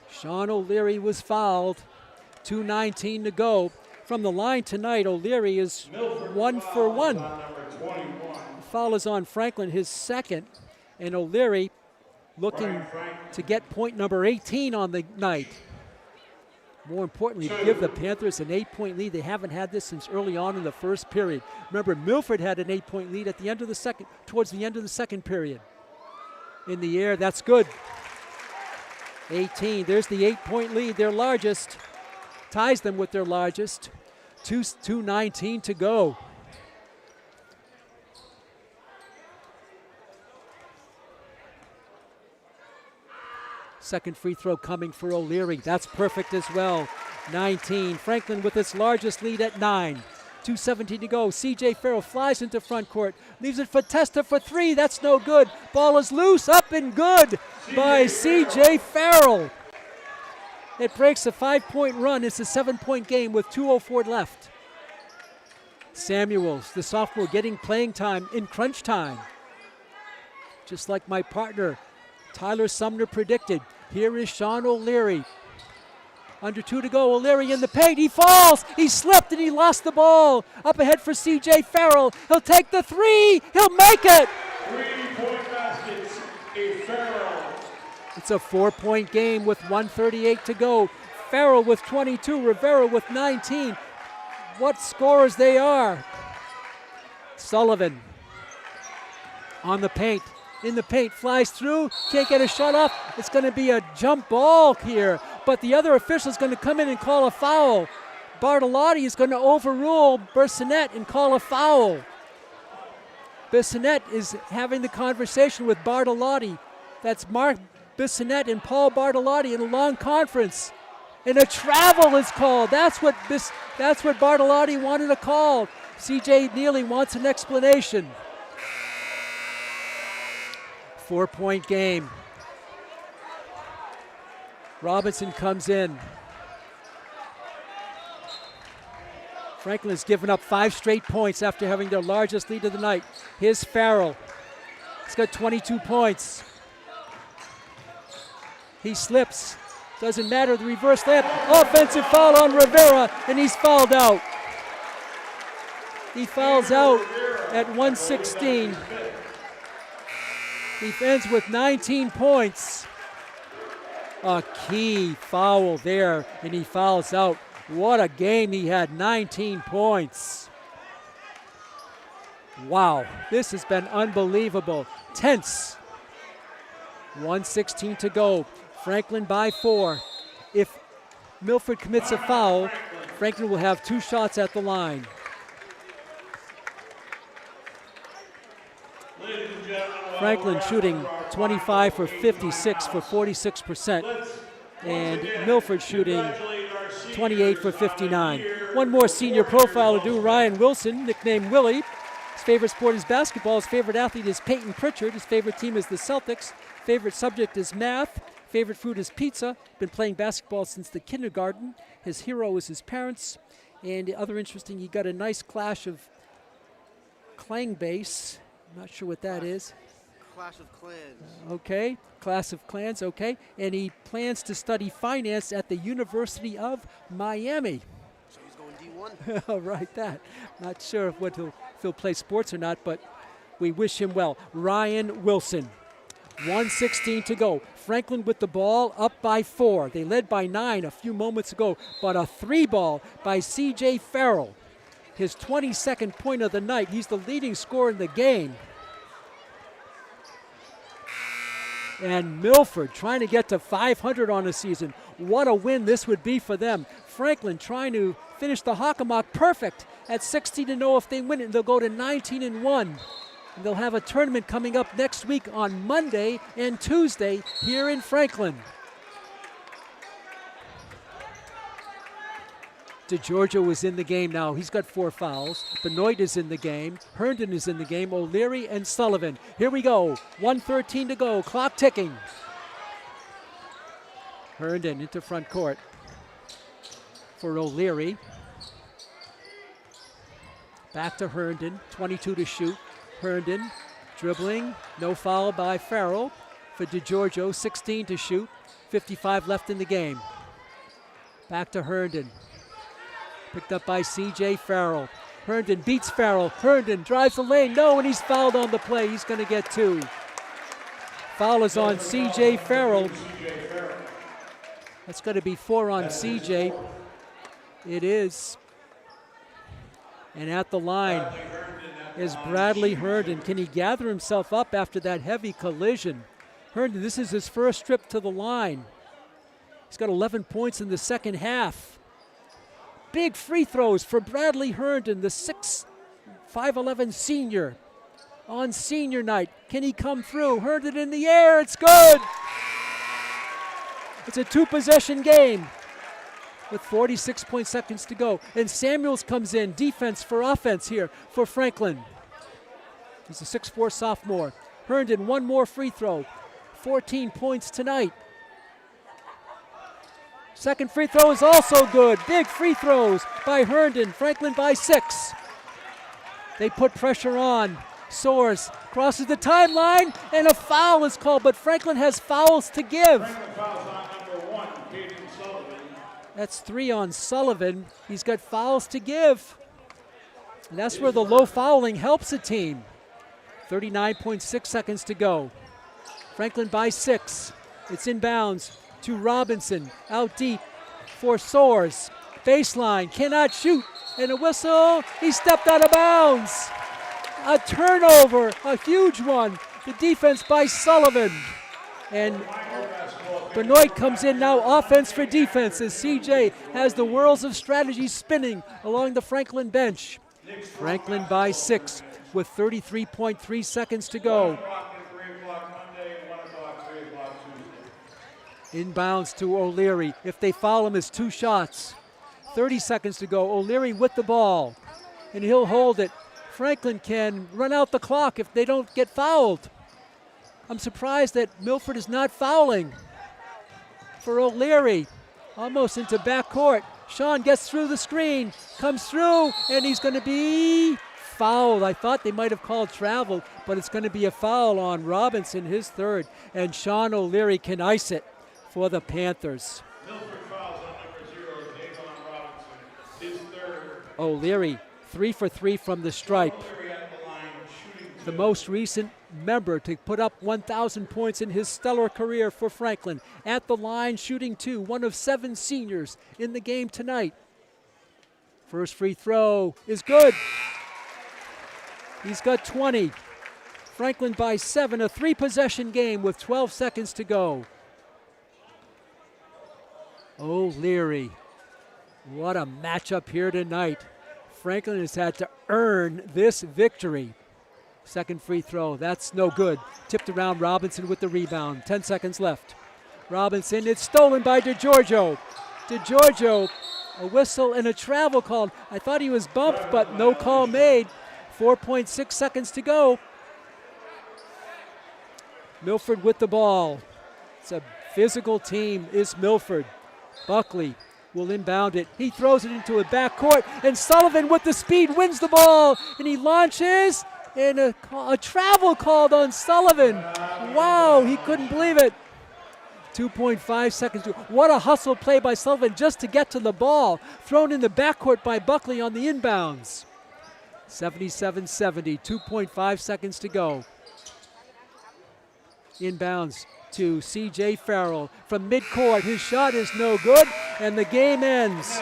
[SPEAKER 1] Sean O'Leary was fouled. 2:19 to go. From the line tonight, O'Leary is 1 for 1. The foul is on Franklin, his second, and O'Leary looking to get point number 18 on the night. More importantly, to give the Panthers an 8-point lead. They haven't had this since early on in the first period. Remember, Milford had an 8-point lead at the end of the second, towards the end of the second period. In the air, that's good. 18, there's the 8-point lead, their largest. Ties them with their largest. 2:19 to go. Second free throw coming for O'Leary. That's perfect as well. 19. Franklin with its largest lead at 9. 2:17 to go. C.J. Farrell flies into front court. Leaves it for Testa for 3. That's no good. Ball is loose, up and good by C.J. Farrell. It breaks a 5-point run. It's a 7-point game with 2:04 left. Samuels, the sophomore, getting playing time in crunch time. Just like my partner, Tyler Sumner, predicted. Here is Sean O'Leary. Under 2 to go, O'Leary in the paint. He falls. He slipped and he lost the ball. Up ahead for C.J. Farrell. He'll take the 3. He'll make it.
[SPEAKER 3] 3-point baskets, a Farrell.
[SPEAKER 1] It's a 4-point game with 1:38 to go. Farrell with 22, Rivera with 19. What scorers they are. Sullivan on the paint. In the paint, flies through, can't get a shot off. It's going to be a jump ball here, but the other official is going to come in and call a foul. Bartolotti is going to overrule Bissonnette and call a foul. Bissonnette is having the conversation with Bartolotti. That's Mark Bissonnette and Paul Bartolotti in a long conference. And a travel is called. That's what Bartolotti wanted a call. C.J. Neely wants an explanation. 4-point game. Robinson comes in. Franklin has given up 5 straight points after having their largest lead of the night. Here's Farrell. He's got 22 points. He slips. Doesn't matter, the reverse layup. Offensive foul on Rivera, and he's fouled out. He fouls out at 1:16. He ends with 19 points. A key foul there, and he fouls out. What a game he had, 19 points. Wow, this has been unbelievable. Tense. 1:16 to go. Franklin by 4. If Milford commits a foul, Franklin will have 2 shots at the line. Franklin shooting 25 for 56 for 46%. And Milford shooting 28 for 59. One more senior profile to do. Ryan Wilson, nicknamed Willie. His favorite sport is basketball. His favorite athlete is Peyton Pritchard. His favorite team is the Celtics. Favorite subject is math. Favorite food is pizza. Been playing basketball since the kindergarten. His hero is his parents. And the other interesting, he got a nice clash of clang bass. I'm not sure what that is.
[SPEAKER 2] Clash of Clans.
[SPEAKER 1] Okay, Class of Clans, okay. And he plans to study finance at the University of Miami.
[SPEAKER 2] So he's going D1.
[SPEAKER 1] I'll write that. Not sure if he'll play sports or not, but we wish him well. Ryan Wilson. 1:16 to go. Franklin with the ball, up by 4. They led by 9 a few moments ago, but a 3 ball by C.J. Farrell. His 22nd point of the night. He's the leading scorer in the game. And Milford trying to get to 500 on the season. What a win this would be for them. Franklin trying to finish the Hockomock perfect at 16-0 if they win it. They'll go to 19-1. And they'll have a tournament coming up next week on Monday and Tuesday here in Franklin. DeGiorgio is in the game now. He's got 4 fouls. Benoit is in the game. Herndon is in the game. O'Leary and Sullivan. Here we go. 1:13 to go. Clock ticking. Herndon into front court for O'Leary. Back to Herndon, 22 to shoot. Herndon dribbling, no foul by Farrell. For DeGiorgio, 16 to shoot, 55 left in the game. Back to Herndon. Picked up by C.J. Farrell. Herndon beats Farrell. Herndon drives the lane. No, and he's fouled on the play. He's going to get 2. Foul is on C.J. Farrell. That's going to be 4 on C.J. It is. And at the line is Bradley Herndon. Can he gather himself up after that heavy collision? Herndon, this is his first trip to the line. He's got 11 points in the second half. Big free throws for Bradley Herndon, the 5'11" senior on senior night. Can he come through? Herndon in the air, it's good. It's a 2-possession game with 46 seconds to go. And Samuels comes in, defense for offense here for Franklin. He's a 6'4" sophomore. Herndon, one more free throw. 14 points tonight. Second free throw is also good. Big free throws by Herndon. Franklin by 6. They put pressure on. Soares crosses the timeline, and a foul is called, but Franklin has fouls to give. That's 3 on Sullivan. He's got fouls to give. And that's where the low fouling helps a team. 39.6 seconds to go. Franklin by 6. It's inbounds to Robinson. Out deep for Soares. Baseline, cannot shoot. And a whistle. He stepped out of bounds. A turnover, a huge one. The defense by Sullivan. And Benoit comes in now, offense for defense, as CJ has the whirls of strategy spinning along the Franklin bench. Franklin by 6 with 33.3 seconds to go. Inbounds to O'Leary. If they foul him, it's 2 shots. 30 seconds to go. O'Leary with the ball, and he'll hold it. Franklin can run out the clock if they don't get fouled. I'm surprised that Milford is not fouling. For O'Leary, almost into backcourt. Sean gets through the screen, comes through, and he's going to be fouled. I thought they might have called travel, but it's going to be a foul on Robinson, his 3rd, and Sean O'Leary can ice it for the Panthers. O'Leary, 3 for 3 from the stripe. The most recent member to put up 1,000 points in his stellar career for Franklin. At the line, shooting 2, one of 7 seniors in the game tonight. First free throw is good. He's got 20. Franklin by 7, a 3-possession game with 12 seconds to go. O'Leary, what a matchup here tonight. Franklin has had to earn this victory. Second free throw, that's no good. Tipped around, Robinson with the rebound. 10 seconds left. Robinson, it's stolen by DeGiorgio. DeGiorgio, a whistle and a travel called. I thought he was bumped, but no call made. 4.6 seconds to go. Milford with the ball. It's a physical team, is Milford. Buckley will inbound it. He throws it into a backcourt, and Sullivan with the speed wins the ball, and he launches, and a travel called on Sullivan. Wow, he couldn't believe it. 2.5 seconds. What a hustle play by Sullivan just to get to the ball. Thrown in the backcourt by Buckley on the inbounds. 77-70, 2.5 seconds to go. Inbounds to C.J. Farrell from midcourt. His shot is no good, and the game ends.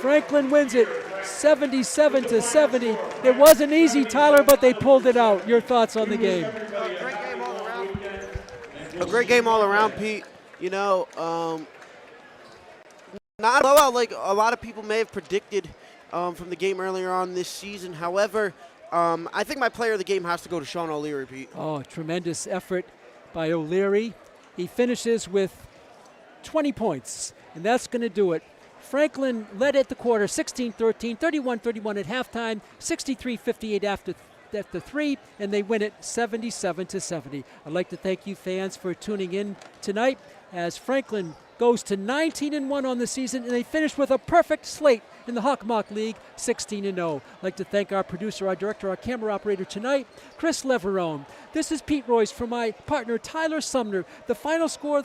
[SPEAKER 1] Franklin wins it 77-70. It wasn't easy, Tyler, but they pulled it out. Your thoughts on the game?
[SPEAKER 2] A great game all around, Pete. You know, not a blowout like a lot of people may have predicted from the game earlier on this season. However, I think my player of the game has to go to Sean O'Leary, Pete.
[SPEAKER 1] Oh, tremendous effort by O'Leary. He finishes with 20 points, and that's going to do it. Franklin led at the quarter, 16-13, 31-31 at halftime, 63-58 after 3, and they win it 77-70. I'd like to thank you fans for tuning in tonight as Franklin goes to 19-1 on the season, and they finish with a perfect slate in the Hockomock League, 16-0. I'd like to thank our producer, our director, our camera operator tonight, Chris Leverone. This is Pete Royce for my partner, Tyler Sumner. The final score